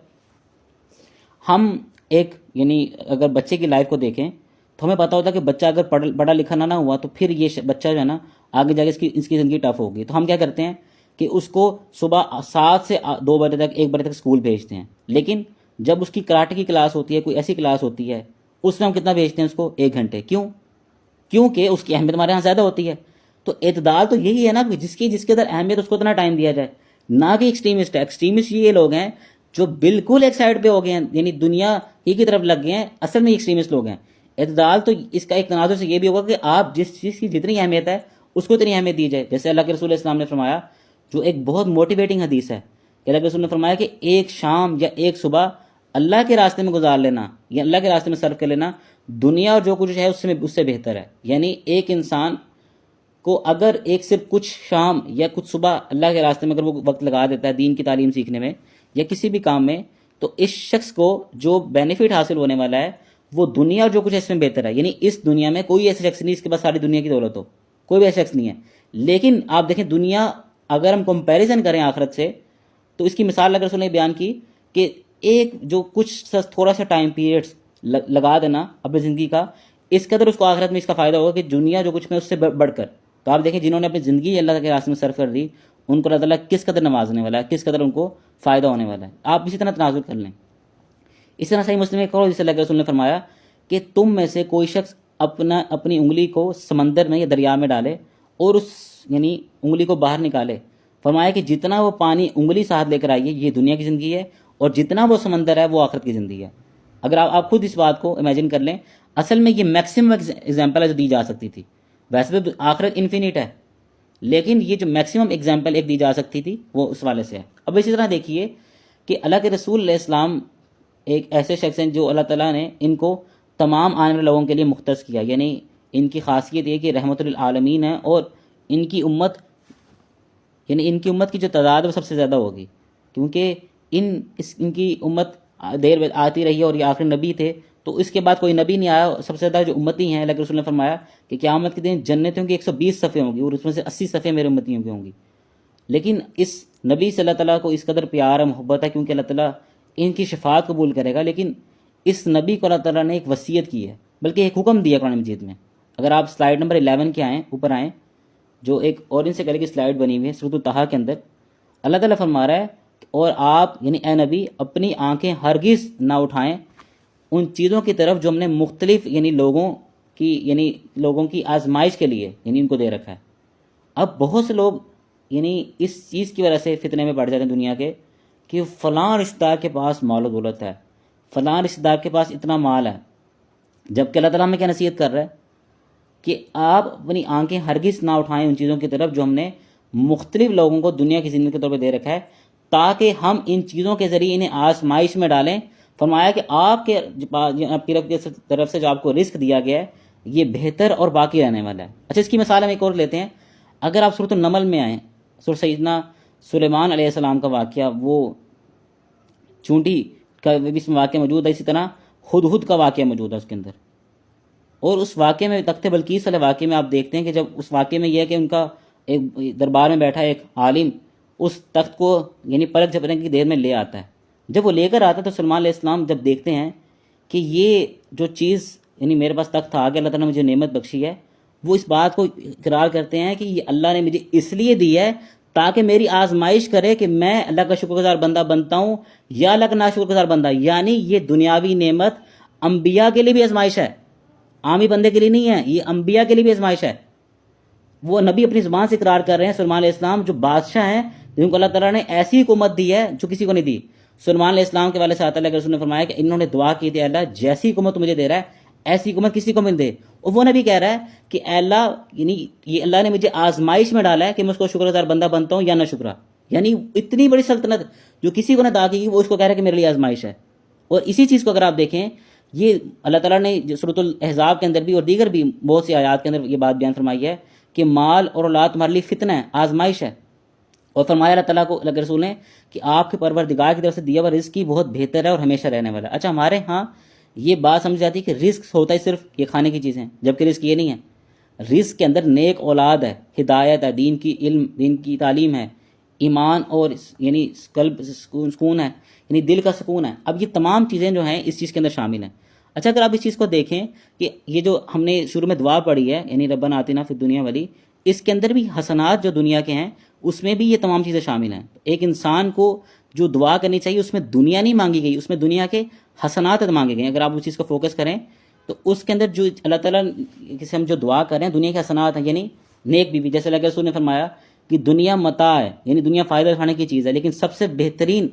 ہم ایک یعنی اگر بچے کی لائف کو دیکھیں تو ہمیں پتہ ہوتا ہے کہ بچہ اگر پڑھا لکھا نہ ہوا تو پھر یہ بچہ جو ہے نا آگے جا کے اس کی زندگی ٹف ہوگی. تو ہم کیا کرتے ہیں کہ اس کو صبح 7 سے 2 بجے تک 1 بجے تک اسکول بھیجتے ہیں. لیکن جب اس کی کراٹے کی کلاس ہوتی ہے، کوئی ایسی کلاس ہوتی ہے، اس میں ہم کتنا بھیجتے ہیں اس کو؟ 1 گھنٹے. کیونکہ اس کی اہمیت ہمارے یہاں زیادہ ہوتی ہے. تو اعتدال تو یہی ہے نا کہ جس کے اندر اہمیت اس کو اتنا ٹائم دیا جائے، نہ کہ ایکسٹریمسٹ ہے. ایکسٹریمسٹ یہ لوگ ہیں جو بالکل ایک سائڈ پہ ہو گئے ہیں، یعنی دنیا ہی کی طرف لگ گئے ہیں، اصل میں ایکسٹریمسٹ لوگ ہیں. اعتدال تو اس کا ایک تناظر سے یہ بھی ہوگا کہ آپ جس چیز کی جتنی اہمیت ہے اس کو اتنی اہمیت دی جائے. جیسے اللہ کے رسول علیہ السلام نے فرمایا، جو ایک بہت موٹیویٹنگ حدیث ہے، کہ اللہ کے رسول نے فرمایا کہ ایک شام یا ایک صبح اللہ کے راستے میں گزار لینا یا اللہ کے راستے میں صرف کر لینا، دنیا اور جو کچھ ہے اس سے بہتر ہے. یعنی ایک انسان کو اگر ایک صرف کچھ شام یا کچھ صبح اللہ کے راستے میں اگر وہ وقت لگا دیتا ہے دین کی تعلیم سیکھنے میں یا کسی بھی کام میں، تو اس شخص کو جو بینیفٹ حاصل ہونے والا ہے وہ دنیا اور جو کچھ ہے اس میں بہتر ہے. یعنی اس دنیا میں کوئی ایسا شخص نہیں اس کے پاس ساری دنیا کی دولت ہو، کوئی بھی ایسا شخص نہیں ہے. لیکن آپ دیکھیں دنیا اگر ہم کمپیریزن کریں آخرت سے، تو اس کی مثال اللہ کے رسول نے بیان کی کہ ایک جو کچھ تھوڑا سا ٹائم پیریڈس لگا دینا اپنی زندگی کا، اس قدر اس کو آخرت میں اس کا فائدہ ہوگا کہ دنیا جو کچھ میں اس سے بڑھ کر. تو آپ دیکھیں جنہوں نے اپنی زندگی اللہ کے راستے میں صرف کر دی، ان کو اللہ تعالیٰ کس قدر نوازنے والا ہے، کس قدر ان کو فائدہ ہونے والا ہے. آپ اسی طرح تناظر کر لیں. اس طرح صحیح مسلم ایک اور جس اللہ کے رسول نے فرمایا کہ تم میں سے کوئی شخص اپنی انگلی کو سمندر میں یا دریا میں ڈالے اور اس یعنی انگلی کو باہر نکالے. فرمایا کہ جتنا وہ پانی انگلی ساتھ لے کر آئیے یہ دنیا کی زندگی ہے، اور جتنا وہ سمندر ہے وہ آخرت کی زندگی ہے. اگر آپ خود اس بات کو امیجن کر لیں، اصل میں یہ میکسیمم ایگزامپل ہے جو دی جا سکتی تھی. ویسے تو آخرت انفینٹ ہے، لیکن یہ جو میکسیمم ایگزامپل ایک دی جا سکتی تھی وہ اس والے سے ہے. اب اسی طرح دیکھیے کہ اللہ کے رسول علیہ السلام ایک ایسے شخص ہیں جو اللہ تعالیٰ نے ان کو تمام آنے والے لوگوں کے لیے مختص کیا. یعنی ان کی خاصیت یہ کہ رحمت للعالمین ہے، اور ان کی امت کی جو تعداد ہے وہ سب سے زیادہ ہوگی، کیونکہ ان کی امت دیر آتی رہی ہے اور یہ آخری نبی تھے. تو اس کے بعد کوئی نبی نہیں آیا. سب سے زیادہ جو امتی ہیں، اللہ کے رسول نے فرمایا کہ قیامت کے دن جنتوں کی 120 صفحے ہوں گی اور اس میں سے 80 صفحے میرے امتیوں کی ہوں گی. لیکن اس نبی سے اللہ تعالیٰ کو اس قدر پیار ہے، محبت ہے، کیونکہ اللہ تعالیٰ ان کی شفاعت قبول کرے گا. لیکن اس نبی کو اللہ تعالیٰ نے ایک وصیت کی ہے، بلکہ ایک حکم دیا قرآن مجید میں. اگر آپ سلائیڈ نمبر 11 کے اوپر آئیں، جو ایک اورنج سے کلر کی سلائیڈ بنی ہوئی ہے سورۃ الطٰہٰ کے اندر، اللہ تعالیٰ فرما رہا ہے اور آپ یعنی اے نبی اپنی آنکھیں ہرگز نہ اٹھائیں ان چیزوں کی طرف جو ہم نے مختلف یعنی لوگوں کی آزمائش کے لیے یعنی ان کو دے رکھا ہے. اب بہت سے لوگ یعنی اس چیز کی وجہ سے فتنے میں پڑ جاتے ہیں دنیا کے کہ فلاں رشتہ دار کے پاس مال و دولت ہے، فلاں رشتہ دار کے پاس اتنا مال ہے، جبکہ اللہ تعالیٰ ہمیں کیا نصیحت کر رہا ہے کہ آپ اپنی آنکھیں ہرگز نہ اٹھائیں ان چیزوں کی طرف جو ہم نے مختلف لوگوں کو دنیا کی زندگی کے طور پہ دے رکھا ہے، تاکہ ہم ان چیزوں کے ذریعے انہیں آزمائش میں ڈالیں. فرمایا کہ آپ کے رب کی طرف سے جو آپ کو رزق دیا گیا ہے یہ بہتر اور باقی رہنے والا ہے۔ اچھا اس کی مثال ہم ایک اور لیتے ہیں، اگر آپ سورۃ النمل میں آئیں، سورۃ سیدنا سلیمان علیہ السلام کا واقعہ، وہ چونٹی کا بھی اس میں واقعہ موجود ہے، اسی طرح ہدہد کا واقعہ موجود ہے اس کے اندر۔ اور اس واقعے میں تخت بلقیس والے واقعے میں آپ دیکھتے ہیں کہ جب اس واقعے میں یہ ہے کہ ان کا ایک دربار میں بیٹھا ایک عالم اس تخت کو یعنی پلک جھپکنے کی دیر میں لے آتا ہے، جب وہ لے کر آتا ہے تو سلمان علیہ السلام جب دیکھتے ہیں کہ یہ جو چیز یعنی میرے پاس تخت آ گیا، اللہ تعالیٰ نے مجھے نعمت بخشی ہے، وہ اس بات کو اقرار کرتے ہیں کہ یہ اللہ نے مجھے اس لیے دی ہے تاکہ میری آزمائش کرے کہ میں اللہ کا شکر گزار بندہ بنتا ہوں یا اللہ کا ناشکر گزار بندہ۔ یعنی یہ دنیاوی نعمت انبیاء کے لیے بھی آزمائش ہے، عامی بندے کے لیے نہیں ہے، یہ انبیاء کے لیے بھی آزمائش ہے۔ وہ نبی اپنی زبان سے اقرار کر رہے ہیں، سلیمان علیہ السلام جو بادشاہ ہیں جن کو اللہ تعالیٰ نے ایسی حکومت دی ہے جو کسی کو نہیں دی۔ سلیمان علیہ السلام کے والے سے اللہ کے رسول نے فرمایا کہ انہوں نے دعا کی تھی، اللہ جیسی حکومت مجھے دے رہا ہے ایسی حکومت کسی کو مل دے۔ اور وہ نبی کہہ رہا ہے کہ اے اللہ یعنی یہ اللہ نے مجھے آزمائش میں ڈالا ہے کہ میں اس کو شکر گزار بندہ بنتا ہوں یا نہ شکرا۔ یعنی اتنی بڑی سلطنت جو کسی کو نہ ادا کی وہ اس کو کہہ رہا ہے کہ میرے لیے آزمائش ہے۔ اور اسی چیز کو اگر آپ دیکھیں، یہ اللہ تعالیٰ نے سورۃ الاحزاب کے اندر بھی اور دیگر بھی بہت سی آیات کے اندر یہ بات بیان فرمائی ہے کہ مال اور اولاد تمہارے لیے فتنہ ہے، آزمائش ہے۔ اور فرمایا اللہ تعالیٰ کو اللہ کے رسول نے کہ آپ کے پروردگار کی طرف سے دیا ہوا رزق ہی بہت بہتر ہے اور ہمیشہ رہنے والا ہے۔ اچھا ہمارے ہاں یہ بات سمجھ جاتی ہے کہ رزق ہوتا ہے صرف یہ کھانے کی چیزیں، جبکہ رزق یہ نہیں ہے۔ رزق کے اندر نیک اولاد ہے، ہدایت ہے، دین کی علم، دین کی تعلیم ہے، ایمان اور یعنی قلب سکون ہے، یعنی دل کا سکون ہے۔ اب یہ تمام چیزیں جو ہیں اس چیز کے اندر شامل ہیں۔ اچھا اگر آپ اس چیز کو دیکھیں کہ یہ جو ہم نے شروع میں دعا پڑھی ہے یعنی ربنا آتنا فی الدنیا والی، اس کے اندر بھی حسنات جو دنیا کے ہیں اس میں بھی یہ تمام چیزیں شامل ہیں۔ ایک انسان کو جو دعا کرنی چاہیے اس میں دنیا نہیں مانگی گئی، اس میں دنیا کے حسنات مانگے گئے۔ اگر آپ اس چیز کو فوکس کریں تو اس کے اندر جو اللہ تعالیٰ سے ہم جو دعا کر رہے ہیں دنیا کے حسنات ہیں، یعنی نیک بیوی، جیسے اللہ کے رسول نے فرمایا کہ دنیا متاع ہے، یعنی دنیا فائدہ اٹھانے کی چیز ہے، لیکن سب سے بہترین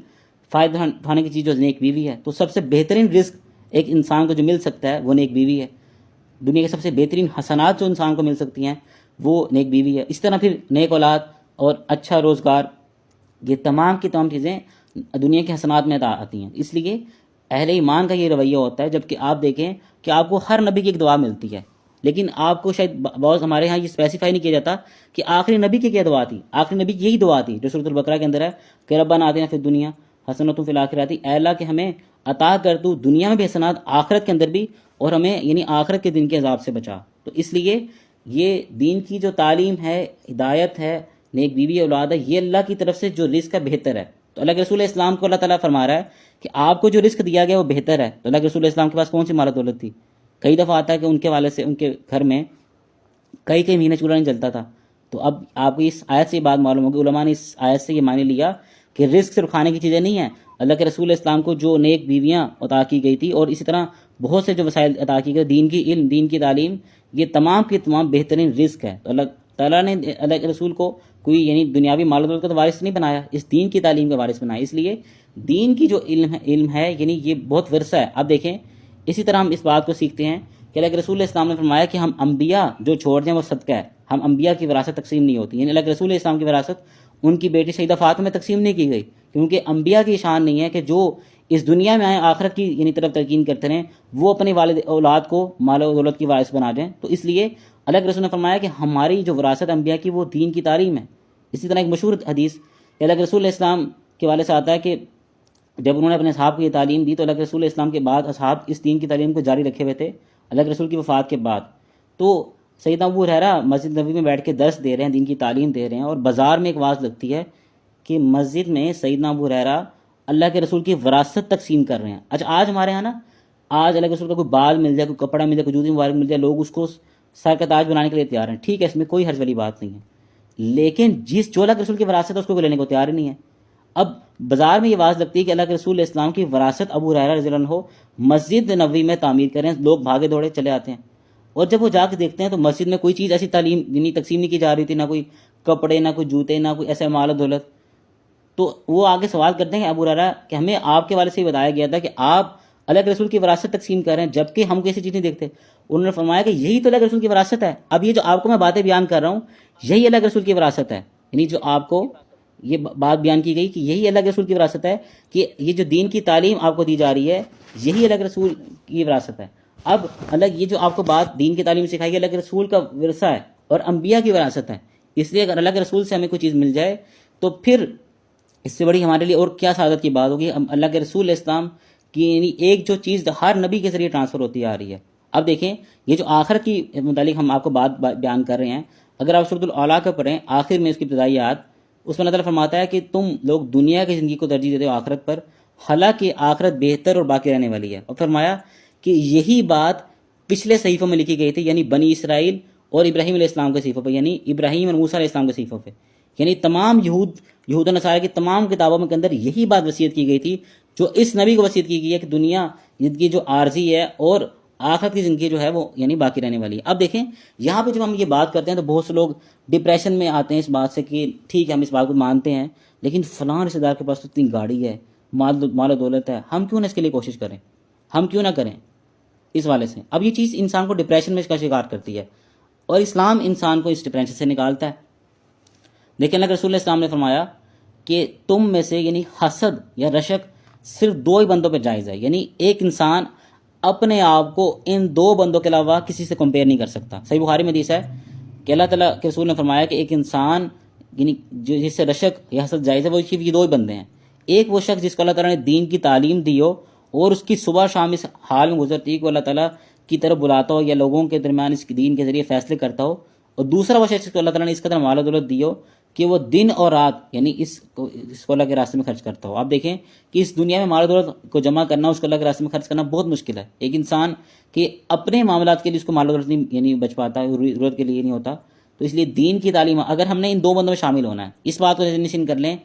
فائدہ اٹھانے کی چیز جو نیک بیوی ہے، تو سب سے بہترین رزق ایک انسان کو جو مل سکتا ہے وہ نیک بیوی ہے۔ دنیا کے سب سے بہترین حسنات جو انسان کو مل سکتی ہیں وہ نیک بیوی ہے۔ اس طرح پھر نیک اولاد اور اچھا روزگار، یہ تمام کی تمام چیزیں دنیا کے حسنات میں آتی ہیں۔ اس لیے اہل ایمان کا یہ رویہ ہوتا ہے، جبکہ آپ دیکھیں کہ آپ کو ہر نبی کی ایک دعا ملتی ہے، لیکن آپ کو شاید بہت ہمارے ہاں یہ اسپیسیفائی نہیں کیا جاتا کہ آخری نبی کی کیا دعا تھی۔ آخری نبی کی یہی دعا تھی جو سورۃ البقرہ کے اندر ہے کہ ربنا آتنا فی الدنیا حسنۃ فی الآخرۃ، اے اللہ کہ ہمیں عطا کر تو دنیا میں بھی حسنات، آخرت کے اندر بھی، اور ہمیں یعنی آخرت کے دن کے عذاب سے بچا۔ تو اس لیے یہ دین کی جو تعلیم ہے، ہدایت ہے، نیک بیوی اولاد ہے، یہ اللہ کی طرف سے جو رزق ہے بہتر ہے۔ تو اللہ کے رسول اسلام کو اللہ تعالیٰ فرما رہا ہے کہ آپ کو جو رزق دیا گیا وہ بہتر ہے۔ تو اللہ کے رسول اسلام کے پاس کون سی مال و دولت تھی؟ کئی دفعہ آتا ہے کہ ان کے والد سے ان کے گھر میں کئی مہینے چولہا نہیں جلتا تھا۔ تو اب آپ کو اس آیت سے یہ بات معلوم ہوگی، علماء نے اس آیت سے یہ معنی لیا کہ رزق صرف کھانے کی چیزیں نہیں ہیں۔ اللہ کے رسول اسلام کو جو نیک بیویاں عطا کی گئی تھی اور اسی طرح بہت سے جو وسائل عطا کی گئے، دین کی علم، دین کی تعلیم، یہ تمام کی تمام بہترین رزق ہے۔ تو اللہ تعالیٰ نے اللہ کے رسول کو کوئی یعنی دنیاوی مال و دولت کا وارث نہیں بنایا، اس دین کی تعلیم کا وارث بنایا۔ اس لیے دین کی جو علم ہے یعنی یہ بہت ورثہ ہے۔ اب دیکھیں اسی طرح ہم اس بات کو سیکھتے ہیں کہ اللہ کے رسول اسلام نے فرمایا کہ ہم انبیاء جو چھوڑ دیں وہ صدقہ ہے، ہم انبیاء کی وراثت تقسیم نہیں ہوتی، یعنی اللہ کے رسول اسلام کی وراثت ان کی بیٹی سیدہ فاطمہ میں تقسیم نہیں کی گئی، کیونکہ انبیاء کی شان نہیں ہے کہ جو اس دنیا میں آئیں آخرت کی یعنی طرف تلقین کرتے رہیں، وہ اپنے والد اولاد کو مال و دولت کی وارث بنا دیں۔ تو اس لیے اللہ کے رسول نے فرمایا کہ ہماری جو وراثت انبیاء کی وہ دین کی تعلیم ہے۔ اسی طرح ایک مشہور حدیث اللہ کے رسول اسلام کے والے سے آتا ہے کہ جب انہوں نے اپنے اصحاب کو یہ تعلیم دی تو اللہ کے رسول اسلام کے بعد اصحاب اس دین کی تعلیم کو جاری رکھے ہوئے تھے اللہ کے رسول کی وفات کے بعد۔ تو سیدنا ابو ہریرہ مسجد نبوی میں بیٹھ کے درس دے رہے ہیں، دین کی تعلیم دے رہے ہیں، اور بازار میں ایک آواز لگتی ہے کہ مسجد میں سیدنا ابو ہریرہ اللہ کے رسول کی وراثت تقسیم کر رہے ہیں۔ اچھا آج ہمارے ہاں نا، آج اللہ کے رسول کا کوئی بال مل جائے، کوئی کپڑا مل جائے، کوئی جوتی مبارک مل جائے، لوگ اس کو سر کا تاج بنانے کے لیے تیار ہیں، ٹھیک ہے، اس میں کوئی حرج والی بات نہیں ہے، لیکن جو اللہ کے رسول کی وراثت ہے اس کو لینے کو تیار ہی نہیں ہے۔ اب بازار میں یہ آواز لگتی ہے کہ اللہ کے رسول اسلام کی وراثت ابو ہریرہ رضی اللہ عنہ مسجد نبوی میں تعمیر کریں، لوگ بھاگے دوڑے چلے آتے ہیں، اور جب وہ جا کے دیکھتے ہیں تو مسجد میں کوئی چیز ایسی تعلیم یعنی تقسیم نہیں کی جا رہی تھی، نہ کوئی کپڑے، نہ کوئی جوتے، نہ کوئی ایسے مال و دولت۔ تو وہ آگے سوال کرتے ہیں کہ ابو ہریرہ کہ ہمیں آپ کے والد سے بتایا گیا تھا کہ آپ اللہ کے رسول کی وراثت تقسیم کر رہے ہیں، جبکہ ہم کو ایسی چیز نہیں دیکھتے۔ انہوں نے فرمایا کہ یہی تو اللہ کے رسول کی وراثت ہے۔ اب یہ جو آپ کو میں باتیں بیان کر رہا ہوں یہی اللہ کے رسول کی وراثت ہے، یعنی جو آپ کو یہ بات بیان کی گئی کہ یہی اللہ کے رسول کی وراثت ہے، کہ یہ جو دین کی تعلیم آپ کو دی جا رہی ہے یہی اللہ کے رسول کی وراثت ہے۔ اب الگ یہ جو آپ کو بات دین کی تعلیم سکھائی ہے اللہ کے رسول کا ورثہ ہے اور انبیاء کی وراثت ہے، اس لیے اگر اللہ کے رسول سے ہمیں کوئی چیز مل جائے تو پھر اس سے بڑی ہمارے لیے اور کیا سعادت کی بات ہوگی. اللہ کے رسول علیہ السلام کی یعنی ایک جو چیز ہر نبی کے ذریعے ٹرانسفر ہوتی آ رہی ہے. اب دیکھیں یہ جو آخرت کی متعلق ہم آپ کو بات بیان کر رہے ہیں، اگر آپ سورۃ الاعلیٰ کو پڑھیں آخر میں اس کی ابتدائی آیات، اس میں اللہ تعالیٰ فرماتا ہے کہ تم لوگ دنیا کی زندگی کو ترجیح دیتے ہو آخرت پر، حالانکہ آخرت بہتر اور باقی رہنے والی ہے. اور فرمایا کہ یہی بات پچھلے صحیفوں میں لکھی گئی تھی، یعنی بنی اسرائیل اور ابراہیم علیہ السلام کے صحیفوں پہ، یعنی ابراہیم اور موسیٰ علیہ السلام کے صحیفوں پہ، یعنی تمام یہود و نصارہ کی تمام کتابوں کے اندر یہی بات وصیت کی گئی تھی جو اس نبی کو وصیت کی گئی ہے کہ دنیا زندگی جو عارضی ہے اور آخرت کی زندگی جو ہے وہ یعنی باقی رہنے والی ہے. اب دیکھیں یہاں پہ جب ہم یہ بات کرتے ہیں تو بہت سے لوگ ڈپریشن میں آتے ہیں اس بات سے کہ ٹھیک ہے ہم اس بات کو مانتے ہیں لیکن فلاں رشتہ دار کے پاس تو اتنی گاڑی ہے، مال و دولت ہے، ہم کیوں نہ اس کے لیے کوشش کریں، ہم کیوں نہ کریں اس والے سے. اب یہ چیز انسان کو ڈپریشن میں اس کا شکار کرتی ہے اور اسلام انسان کو اس ڈپریشن سے نکالتا ہے. لیکن اللہ کے رسول علیہ السلام نے فرمایا کہ تم میں سے یعنی حسد یا رشک صرف دو ہی بندوں پہ جائز ہے، یعنی ایک انسان اپنے آپ کو ان دو بندوں کے علاوہ کسی سے کمپیئر نہیں کر سکتا. صحیح بخاری میں حدیث ہے کہ اللہ تعالیٰ کے رسول نے فرمایا کہ ایک انسان یعنی جس سے رشک یا حسد جائز ہے وہ صرف یہ دو ہی بندے ہیں. ایک وہ شخص جس کو اللہ تعالیٰ نے دین کی تعلیم دی ہو اور اس کی صبح شام اس حال میں گزرتی کہ وہ اللہ تعالیٰ کی طرف بلاتا ہو یا لوگوں کے درمیان اس دین کے ذریعے فیصلے کرتا ہو، اور دوسرا وہ شخص جس کو اللہ تعالیٰ نے اس قدر مال و دولت دی ہو کہ وہ دن اور رات یعنی اس کو اللہ کے راستے میں خرچ کرتا ہو. آپ دیکھیں کہ اس دنیا میں مال و دولت کو جمع کرنا، اس کو اللہ کے راستے میں خرچ کرنا بہت مشکل ہے. ایک انسان کے اپنے معاملات کے لیے اس کو مال و دولت نہیں یعنی بچ پاتا ہے، ضرورت کے لیے نہیں ہوتا. تو اس لیے دین کی تعلیم اگر ہم نے ان دو بندوں میں شامل ہونا ہے، اس بات کو نشین کر لیں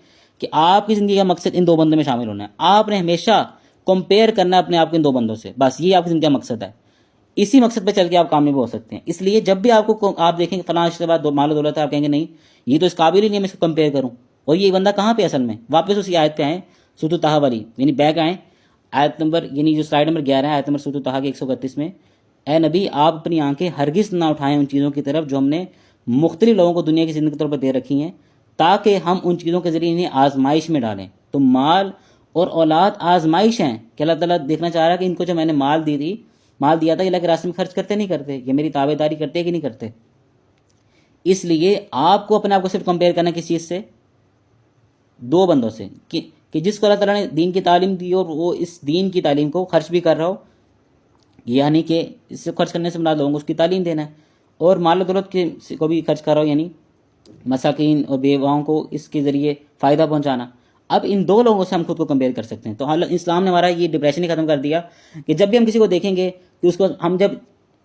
کہ آپ کی زندگی کا مقصد ان دو بندوں میں شامل ہونا ہے. آپ نے ہمیشہ کمپیئر کرنا ہے اپنے آپ کو ان دو بندوں سے، بس یہ آپ کی زندگی کا مقصد ہے. اسی مقصد پہ چل کے آپ کامیاب ہو سکتے ہیں. اس لیے جب بھی آپ کو آپ دیکھیں کہ فلاں کے بعد مال و دولت ہے، آپ کہیں گے نہیں یہ تو اس قابل ہی نہیں ہے میں اس کو کمپیئر کروں. اور یہ بندہ کہاں پہ اصل میں؟ واپس اسی آیت پہ آئیں، سورۃ طٰہٰ والی، یعنی بیک آئیں آیت نمبر یعنی جو سلائڈ نمبر 11 ہے، آیت نمبر سورۃ طٰہٰ کے 131 میں، اے نبی آپ اپنی آنکھیں ہرگز نہ اٹھائیں ان چیزوں کی طرف جو ہم نے مختلف لوگوں کو دنیا کی زندگی کے طور پر دے رکھی ہیں تاکہ ہم ان چیزوں کے ذریعے انہیں آزمائش میں ڈالیں. تو مال اور اولاد آزمائش ہیں کہ اللہ تعالیٰ دیکھنا چاہ رہا ہے کہ ان کو جو میں نے مال دیا تھا اللہ کے راستے میں خرچ کرتے نہیں کرتے، یہ میری تابع داری کرتے کہ نہیں کرتے. اس لیے آپ کو اپنے آپ کو صرف کمپیئر کرنا کس چیز سے؟ دو بندوں سے کہ جس کو اللہ تعالیٰ نے دین کی تعلیم دی اور وہ اس دین کی تعلیم کو خرچ بھی کر رہا ہو، یعنی کہ اس سے خرچ کرنے سے مراد لوگوں کو اس کی تعلیم دینا ہے، اور مال و دولت کو بھی خرچ کر رہا ہو یعنی مساکین اور بیواؤں کو اس کے ذریعے فائدہ پہنچانا. اب ان دو لوگوں سے ہم خود کو کمپیئر کر سکتے ہیں. تو اسلام نے ہمارا یہ ڈپریشن ہی ختم کر دیا کہ جب بھی ہم کسی کو دیکھیں گے کہ اس کو ہم جب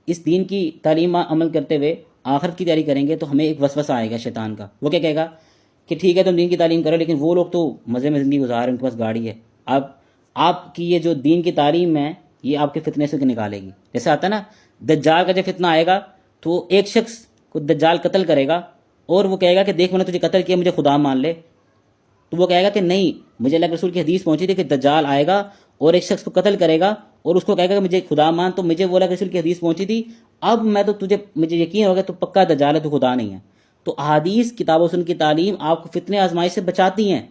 اس دین کی تعلیم عمل کرتے ہوئے آخرت کی تیاری کریں گے تو ہمیں ایک وسوسہ آئے گا شیطان کا. وہ کیا کہے گا کہ ٹھیک ہے تم دین کی تعلیم کرو لیکن وہ لوگ تو مزے میں زندگی گزار رہے ہیں، ان کے پاس گاڑی ہے. آپ کی یہ جو دین کی تعلیم ہے یہ آپ کے فتنے سے نکالے گی. جیسے آتا ہے نا دجال کا جب فتنہ آئے گا تو ایک شخص کو دجال قتل کرے گا اور وہ کہے گا کہ دیکھ میں نے تجھے قتل کیا، مجھے خدا مان لے. تو وہ کہے گا کہ نہیں، مجھے اللہ کے رسول کی حدیث پہنچی تھی کہ دجال آئے گا اور ایک شخص کو قتل کرے گا اور اس کو کہے گا کہ مجھے خدا مان. تو مجھے وہ اللہ کے رسول کی حدیث پہنچی تھی، اب میں تو مجھے یقین ہو گیا تو پکا دجال ہے، تو خدا نہیں ہے. تو احادیث کتاب و سنت کی تعلیم آپ کو فتنے آزمائش سے بچاتی ہیں،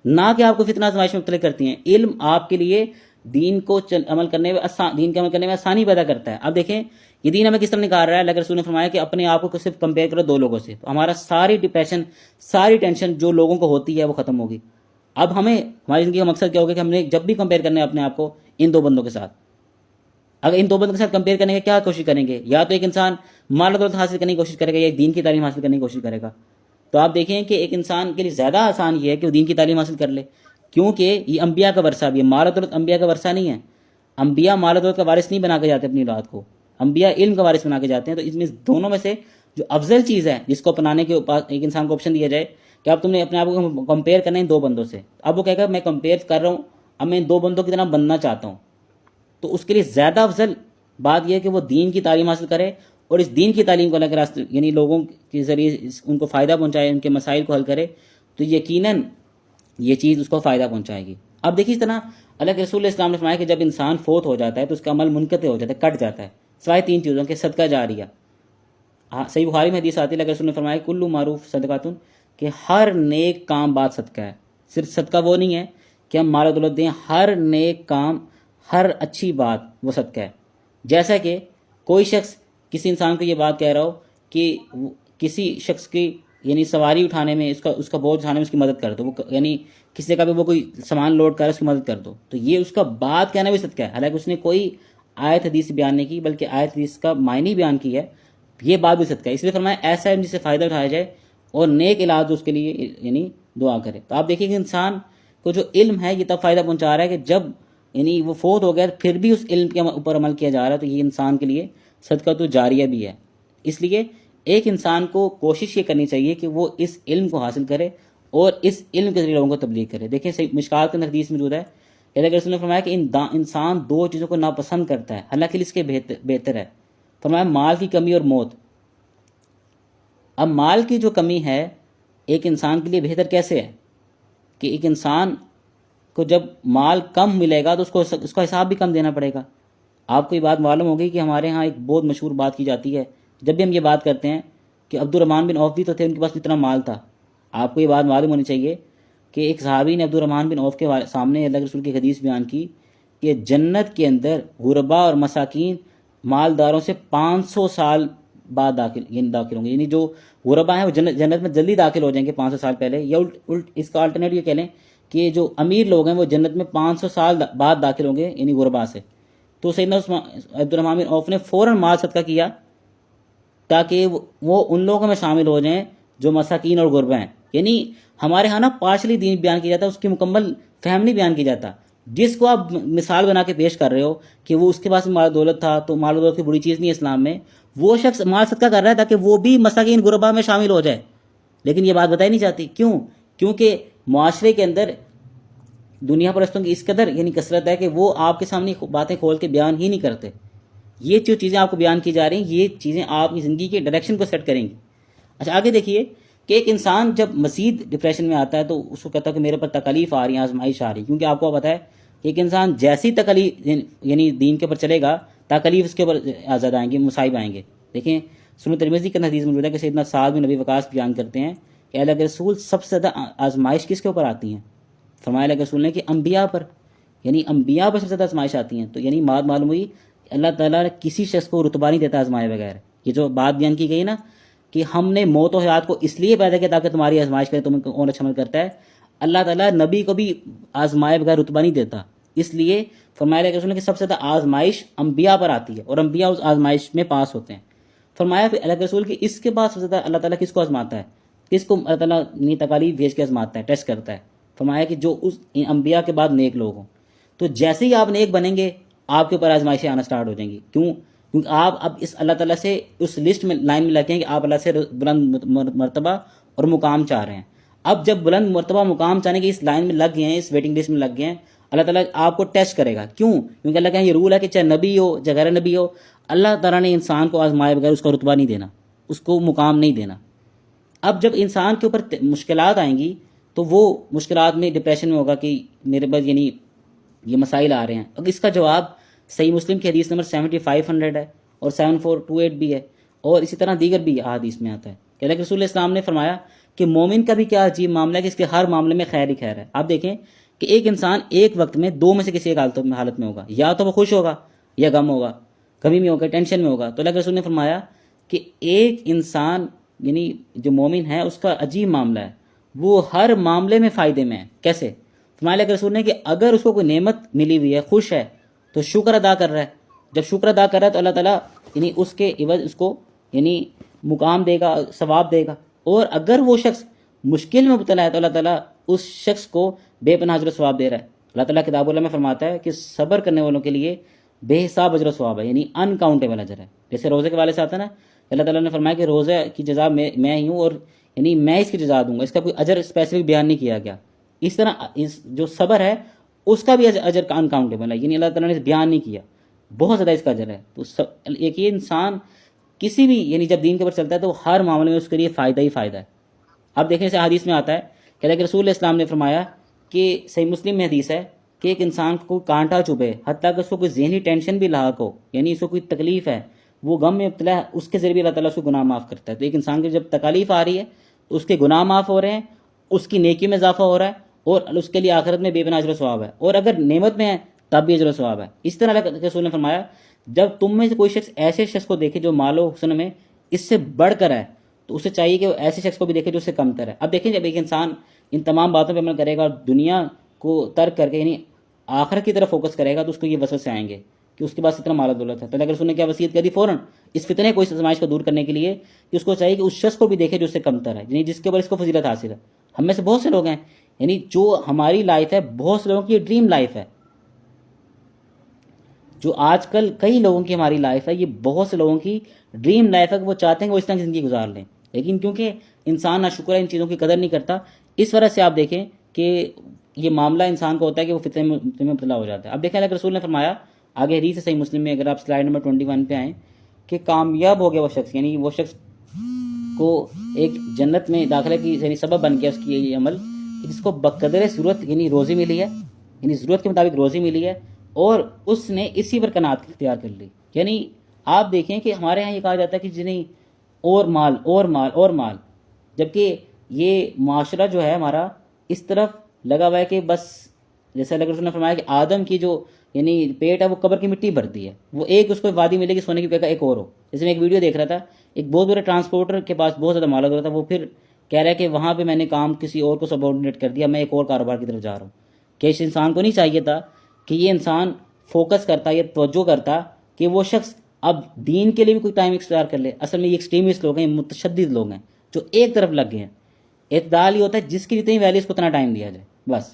نہ کہ آپ کو فتنہ آزمائش میں مبتلا کرتی ہیں. علم آپ کے لیے دین کو عمل کرنے میں آسانی پیدا کرتا ہے. اب دیکھیں یہ دین ہمیں کس طرح نکال رہا ہے. اللہ کے رسول نے فرمایا کہ اپنے آپ کو صرف کمپیئر کرو دو لوگوں سے، تو ہمارا ساری ڈپریشن ساری ٹینشن جو لوگوں کو ہوتی ہے وہ ختم ہوگی. اب ہماری زندگی کا مقصد کیا ہوگا کہ ہم نے جب بھی کمپیئر کرنا ہے اپنے آپ کو ان دو بندوں کے ساتھ، اگر ان دو بندوں کے ساتھ کمپیئر کرنے کی کیا کوشش کریں گے؟ یا تو ایک انسان مال و دولت حاصل کرنے کی کوشش کرے گا یا ایک دین کی تعلیم حاصل کرنے کی کوشش کرے گا. تو آپ دیکھیں کہ ایک انسان کے لیے زیادہ آسان یہ ہے کہ وہ دین کی تعلیم حاصل کر لے، کیونکہ یہ انبیاء کا ورثہ بھی ہے. مال و دولت انبیاء کا ورثہ نہیں ہے. انبیاء مال و دولت کا وارث نہیں بنا کے جاتے اپنی اولاد کو، انبیاء علم کا وارث بنا کے جاتے ہیں. تو اس میں دونوں میں سے جو افضل چیز ہے جس کو اپنانے کے ایک انسان کو آپشن دیا جائے کہ اب تم نے اپنے آپ کو کمپیئر کرنا ہے ان دو بندوں سے، اب وہ کہے گا میں کمپیئر کر رہا ہوں، اب میں ان دو بندوں کی طرح بننا چاہتا ہوں. تو اس کے لیے زیادہ افضل بات یہ ہے کہ وہ دین کی تعلیم حاصل کرے اور اس دین کی تعلیم کو اللہ کے راستے یعنی لوگوں کے ذریعے ان کو فائدہ پہنچائے، ان کے مسائل کو حل کرے، تو یقیناً یہ چیز اس کو فائدہ پہنچائے گی. اب دیکھیے اس طرح اللہ کے رسول اسلام نے فرمایا کہ جب انسان فوت ہو جاتا ہے تو اس کا عمل منقطع ہو جاتا ہے، کٹ جاتا ہے، سوائے تین چیزوں کے: صدقہ جاریہ. صحیح بخاری میں حدیث آتی ہے اللہ کے رسول نے فرمایا کلو معروف صدقاتن، کہ ہر نیک کام بات صدقہ ہے. صرف صدقہ وہ نہیں ہے کہ ہم مال و دولت دیں، ہر نیک کام ہر اچھی بات وہ صدقہ ہے. جیسا کہ کوئی شخص کسی انسان کو یہ بات کہہ رہا ہو کہ کسی شخص کی یعنی سواری اٹھانے میں اس کا بوجھ اٹھانے میں اس کی مدد کر دو، وہ یعنی کسی جگہ پہ وہ کوئی سامان لوڈ کر رہا ہے اس کی مدد کر دو، تو یہ اس کا بات کہنا بھی صدقہ ہے، حالانکہ اس نے کوئی آیت حدیث بیان نہیں کی بلکہ آیت حدیث کا معنی بیان کی ہے، یہ بات بھی صدقہ ہے۔ اس لیے فرمایا ایسا علم جس سے فائدہ اٹھایا جائے اور نیک علاج اس کے لیے یعنی دعا کرے۔ تو آپ دیکھیں کہ انسان کو جو علم ہے یہ تب فائدہ پہنچا رہا ہے کہ جب یعنی وہ فوت ہو گیا پھر بھی اس علم کے اوپر عمل کیا جا رہا ہے، تو یہ انسان کے لیے صدقہ تو جاریہ بھی ہے۔ اس لیے ایک انسان کو کوشش یہ کرنی چاہیے کہ وہ اس علم کو حاصل کرے اور اس علم کے ذریعے لوگوں کو تبلیغ کرے۔ دیکھیں مشکات کے اندر حدیث موجود ہے، اللہ کے رسول نے فرمایا کہ انسان دو چیزوں کو ناپسند کرتا ہے حالانکہ اس کے بہتر ہے، فرمایا مال کی کمی اور موت۔ اب مال کی جو کمی ہے ایک انسان کے لیے بہتر کیسے ہے کہ ایک انسان کو جب مال کم ملے گا تو اس کا حساب بھی کم دینا پڑے گا۔ آپ کو یہ بات معلوم ہوگی کہ ہمارے ہاں ایک بہت مشہور بات کی جاتی ہے جب بھی ہم یہ بات کرتے ہیں کہ عبد الرحمن بن عوف بھی تو تھے، ان کے پاس اتنا مال تھا۔ آپ کو یہ بات معلوم ہونی چاہیے کہ ایک صحابی نے عبد الرحمن بن عوف کے سامنے اللہ کے رسول کی حدیث بیان کی کہ جنت کے اندر غربا اور مساکین مالداروں سے 500 سال بعد داخل ہوں گے، یعنی جو غربا ہیں وہ جنت میں جلدی داخل ہو جائیں گے 500 سال پہلے، یا اس کا الٹرنیٹ یہ کہہ لیں کہ جو امیر لوگ ہیں وہ جنت میں 500 سال بعد داخل ہوں گے یعنی غربا سے۔ تو سیدنا عبد الرحمن بن عوف نے فوراً مال صدقہ کیا تاکہ وہ ان لوگوں میں شامل ہو جائیں جو مساکین اور غربا ہیں۔ یعنی ہمارے ہاں نا پارشلی دین بیان کیا جاتا ہے، اس کی مکمل فہم نہیں بیان کی جاتا۔ جس کو آپ مثال بنا کے پیش کر رہے ہو کہ وہ اس کے پاس مال دولت تھا تو مال دولت کی بری چیز نہیں ہے اسلام میں، وہ شخص مال صدقہ کر رہا ہے تاکہ وہ بھی مساکین غربا میں شامل ہو جائے، لیکن یہ بات بتائی نہیں جاتی۔ کیونکہ معاشرے کے اندر دنیا پرستوں کی اس قدر یعنی کثرت ہے کہ وہ آپ کے سامنے باتیں کھول کے بیان ہی نہیں کرتے۔ یہ جو چیزیں آپ کو بیان کی جا رہی ہیں یہ چیزیں آپ کی زندگی کے ڈائریکشن کو سیٹ کریں گی۔ اچھا آگے دیکھیے کہ ایک انسان جب مزید ڈپریشن میں آتا ہے تو اس کو کہتا ہے کہ میرے پر تکلیف آ رہی ہیں، آزمائش آ رہی ہے، کیونکہ آپ کو پتہ ہے کہ ایک انسان جیسی تکلیف یعنی دین کے اوپر چلے گا تکلیف اس کے اوپر زیادہ آئیں گے، مصائب آئیں گے۔ دیکھیں سنن ترمذی کے حدیث موجود ہے کہ سیدنا سعد بن نبی وقاص بیان کرتے ہیں کہ اللہ کے رسول سب سے زیادہ آزمائش کس کے اوپر آتی ہیں؟ فرمایا اللہ کے رسول نے کہ انبیاء پر، یعنی انبیاء پر سب سے زیادہ آزمائش آتی ہیں۔ تو یعنی بات معلوم ہوئی اللہ تعالیٰ نے کسی شخص کو رتبہ نہیں دیتا آزمائے بغیر۔ یہ جو بات بیان کی گئی نا کہ ہم نے موت و حیات کو اس لیے پیدا کیا تاکہ تمہاری آزمائش کرے، تمہیں کون اچھا عمل کرتا ہے، اللہ تعالیٰ نبی کو بھی آزمائے بغیر رتبہ نہیں دیتا۔ اس لیے فرمایا اللہ کے رسول نے کہ سب سے زیادہ آزمائش انبیاء پر آتی ہے اور انبیاء اس آزمائش میں پاس ہوتے ہیں۔ فرمایا پھر اللہ کے رسول کہ اس کے بعد سب سے زیادہ اللہ تعالیٰ کس کو آزماتا ہے، کس کو اللہ تعالیٰ نئی تکالیف بھیج کے آزماتا ہے، ٹیسٹ کرتا ہے؟ فرمایا کہ جو اس انبیاء کے بعد نیک لوگ ہوں۔ تو جیسے ہی آپ نیک بنیں گے آپ کے اوپر آزمائشیں آنا سٹارٹ ہو جائیں گی۔ کیونکہ آپ اب اس اللہ تعالیٰ سے اس لسٹ میں لائن میں لگے ہیں کہ آپ اللہ سے بلند مرتبہ اور مقام چاہ رہے ہیں۔ اب جب بلند مرتبہ مقام چاہنے کی اس لائن میں لگ گئے ہیں، اس ویٹنگ لسٹ میں لگ گئے ہیں، اللہ تعالیٰ آپ کو ٹیسٹ کرے گا۔ کیونکہ اللہ کا یہ رول ہے کہ چاہے نبی ہو چاہے غیر نبی ہو، اللہ تعالیٰ نے انسان کو آزمائے بغیر اس کا رتبہ نہیں دینا، اس کو مقام نہیں دینا۔ اب جب انسان کے اوپر مشکلات آئیں گی تو وہ مشکلات میں ڈپریشن میں ہوگا کہ میرے پاس یعنی یہ مسائل آ رہے ہیں۔ اب اس کا جواب صحیح مسلم کی حدیث نمبر 7500 ہے اور 7428 بھی ہے، اور اسی طرح دیگر بھی حدیث میں آتا ہے کہ اللہ کے رسول اسلام نے فرمایا کہ مومن کا بھی کیا عجیب معاملہ ہے کہ اس کے ہر معاملے میں خیر ہی خیر ہے۔ آپ دیکھیں کہ ایک انسان ایک وقت میں دو میں سے کسی ایک حالت میں ہوگا، یا تو وہ خوش ہوگا یا غم ہوگا، کمی میں ہوگا، ٹینشن میں ہوگا۔ تو اللہ کے رسول نے فرمایا کہ ایک انسان یعنی جو مومن ہے اس کا عجیب معاملہ ہے، وہ ہر معاملے میں فائدے میں ہے۔ کیسے؟ فرمایا اللہ کے رسول نے کہ اگر اس کو کوئی نعمت ملی ہوئی ہے، خوش ہے، تو شکر ادا کر رہا ہے۔ جب شکر ادا کر رہا ہے تو اللہ تعالیٰ یعنی اس کے عوض اس کو یعنی مقام دے گا، ثواب دے گا۔ اور اگر وہ شخص مشکل میں مبتلا ہے تو اللہ تعالیٰ اس شخص کو بے پناہ اجر و ثواب دے رہا ہے۔ اللہ تعالیٰ کتاب اللہ میں فرماتا ہے کہ صبر کرنے والوں کے لیے بے حساب اجر و ثواب ہے، یعنی ان کاؤنٹیبل اجر ہے۔ جیسے روزے کے والے سے آتا ہے نا، اللہ تعالیٰ نے فرمایا کہ روزے کی جزا میں ہی ہوں اور یعنی میں اس کی جزا دوں گا، اس کا کوئی اجر اسپیسیفک بیان نہیں کیا گیا۔ اس طرح جو صبر ہے اس کا بھی اجر کا انکاؤنٹیبل ہے، یعنی اللہ تعالیٰ نے بیان نہیں کیا، بہت زیادہ اس کا اجر ہے۔ تو ایک یہ انسان کسی بھی یعنی جب دین کے اوپر چلتا ہے تو ہر معاملے میں اس کے لیے فائدہ ہی فائدہ ہے۔ اب دیکھیں سے حدیث میں آتا ہے کہ اللہ کے رسول علیہ السلام نے فرمایا کہ صحیح مسلم میں حدیث ہے کہ ایک انسان کو کوئی کانٹا چبھے، حتیٰ کہ اس کو کوئی ذہنی ٹینشن بھی لاحق ہو، یعنی اس کو کوئی تکلیف ہے، وہ غم میں مبتلا ہے، اس کے ذریعے بھی اللہ تعالیٰ اس کو گناہ معاف کرتا ہے۔ تو ایک انسان کے جب تکلیف آ رہی ہے تو اس کے گناہ معاف ہو رہے ہیں، اس کی نیکی میں اضافہ ہو رہا ہے، اور اس کے لیے آخرت میں بے پناہ اجر و ثواب ہے، اور اگر نعمت میں ہے تب بھی اجر و ثواب ہے۔ اس طرح اللہ کے رسول نے فرمایا جب تم میں سے کوئی شخص ایسے شخص کو دیکھے جو مال و حسن میں اس سے بڑھ کر ہے تو اسے چاہیے کہ وہ ایسے شخص کو بھی دیکھے جو اس سے کم تر ہے. اب دیکھیں جب ایک انسان ان تمام باتوں پہ عمل کرے گا اور دنیا کو ترک کر کے یعنی آخرت کی طرف فوکس کرے گا تو اس کو یہ وسوسے آئیں گے کہ اس کے پاس اتنا مال و دولت ہے. تو اللہ کے رسول نے کیا وصیت کر دی فوراً اس فتنے کو اس آزمائش کو دور کرنے کے لیے کہ اس کو چاہیے کہ اس شخص کو بھی دیکھے جو اس سے کم تر ہے, یعنی جس کے اوپر اس کو فضیلت حاصل ہے. ہم میں سے بہت سے لوگ ہیں یعنی جو ہماری لائف ہے, بہت سے لوگوں کی یہ ڈریم لائف ہے, جو آج کل کئی لوگوں کی ہماری لائف ہے, یہ بہت سے لوگوں کی ڈریم لائف ہے کہ وہ چاہتے ہیں کہ وہ اس طرح کی زندگی گزار لیں, لیکن کیونکہ انسان ناشکر ہے, ان چیزوں کی قدر نہیں کرتا, اس وجہ سے آپ دیکھیں کہ یہ معاملہ انسان کو ہوتا ہے کہ وہ فتنے میں مبتلا ہو جاتا ہے. اب دیکھیں اللہ کے رسول نے فرمایا آگے حدیث ہے صحیح مسلم میں, اگر آپ سلائڈ نمبر 21 پہ آئیں, کہ کامیاب ہو گیا وہ شخص, یعنی وہ شخص کو ایک جنت میں داخلے کی یعنی سبب بن گیا اس کی یہ عمل کہ جس کو بقدر ضرورت یعنی روزی ملی ہے, یعنی ضرورت کے مطابق روزی ملی ہے اور اس نے اسی پر قناعت اختیار کر لی. یعنی آپ دیکھیں کہ ہمارے ہاں یہ کہا جاتا ہے کہ جنہیں اور مال اور مال اور مال, جبکہ یہ معاشرہ جو ہے ہمارا اس طرف لگا ہوا ہے کہ بس جیسے اللہ کے رسول نے فرمایا کہ آدم کی جو یعنی پیٹ ہے وہ قبر کی مٹی بھرتی ہے, وہ ایک اس کو وادی ملے گی سونے کی پیکا ایک اور ہو. جیسے میں ایک ویڈیو دیکھ رہا تھا, ایک بہت بڑے ٹرانسپورٹر کے پاس بہت زیادہ مال ہو رہا تھا, وہ پھر کہہ رہا ہے کہ وہاں پہ میں نے کام کسی اور کو سبارڈینیٹ کر دیا, میں ایک اور کاروبار کی طرف جا رہا ہوں. کہ اس انسان کو نہیں چاہیے تھا کہ یہ انسان فوکس کرتا, یہ توجہ کرتا کہ وہ شخص اب دین کے لیے بھی کوئی ٹائم اختیار کر لے. اصل میں یہ ایکسٹریمسٹ لوگ ہیں, متشدد لوگ ہیں جو ایک طرف لگ گئے ہیں. اعتدال یہ ہوتا ہے جس کی جتنی ویلیو اس کو اتنا ٹائم دیا جائے بس.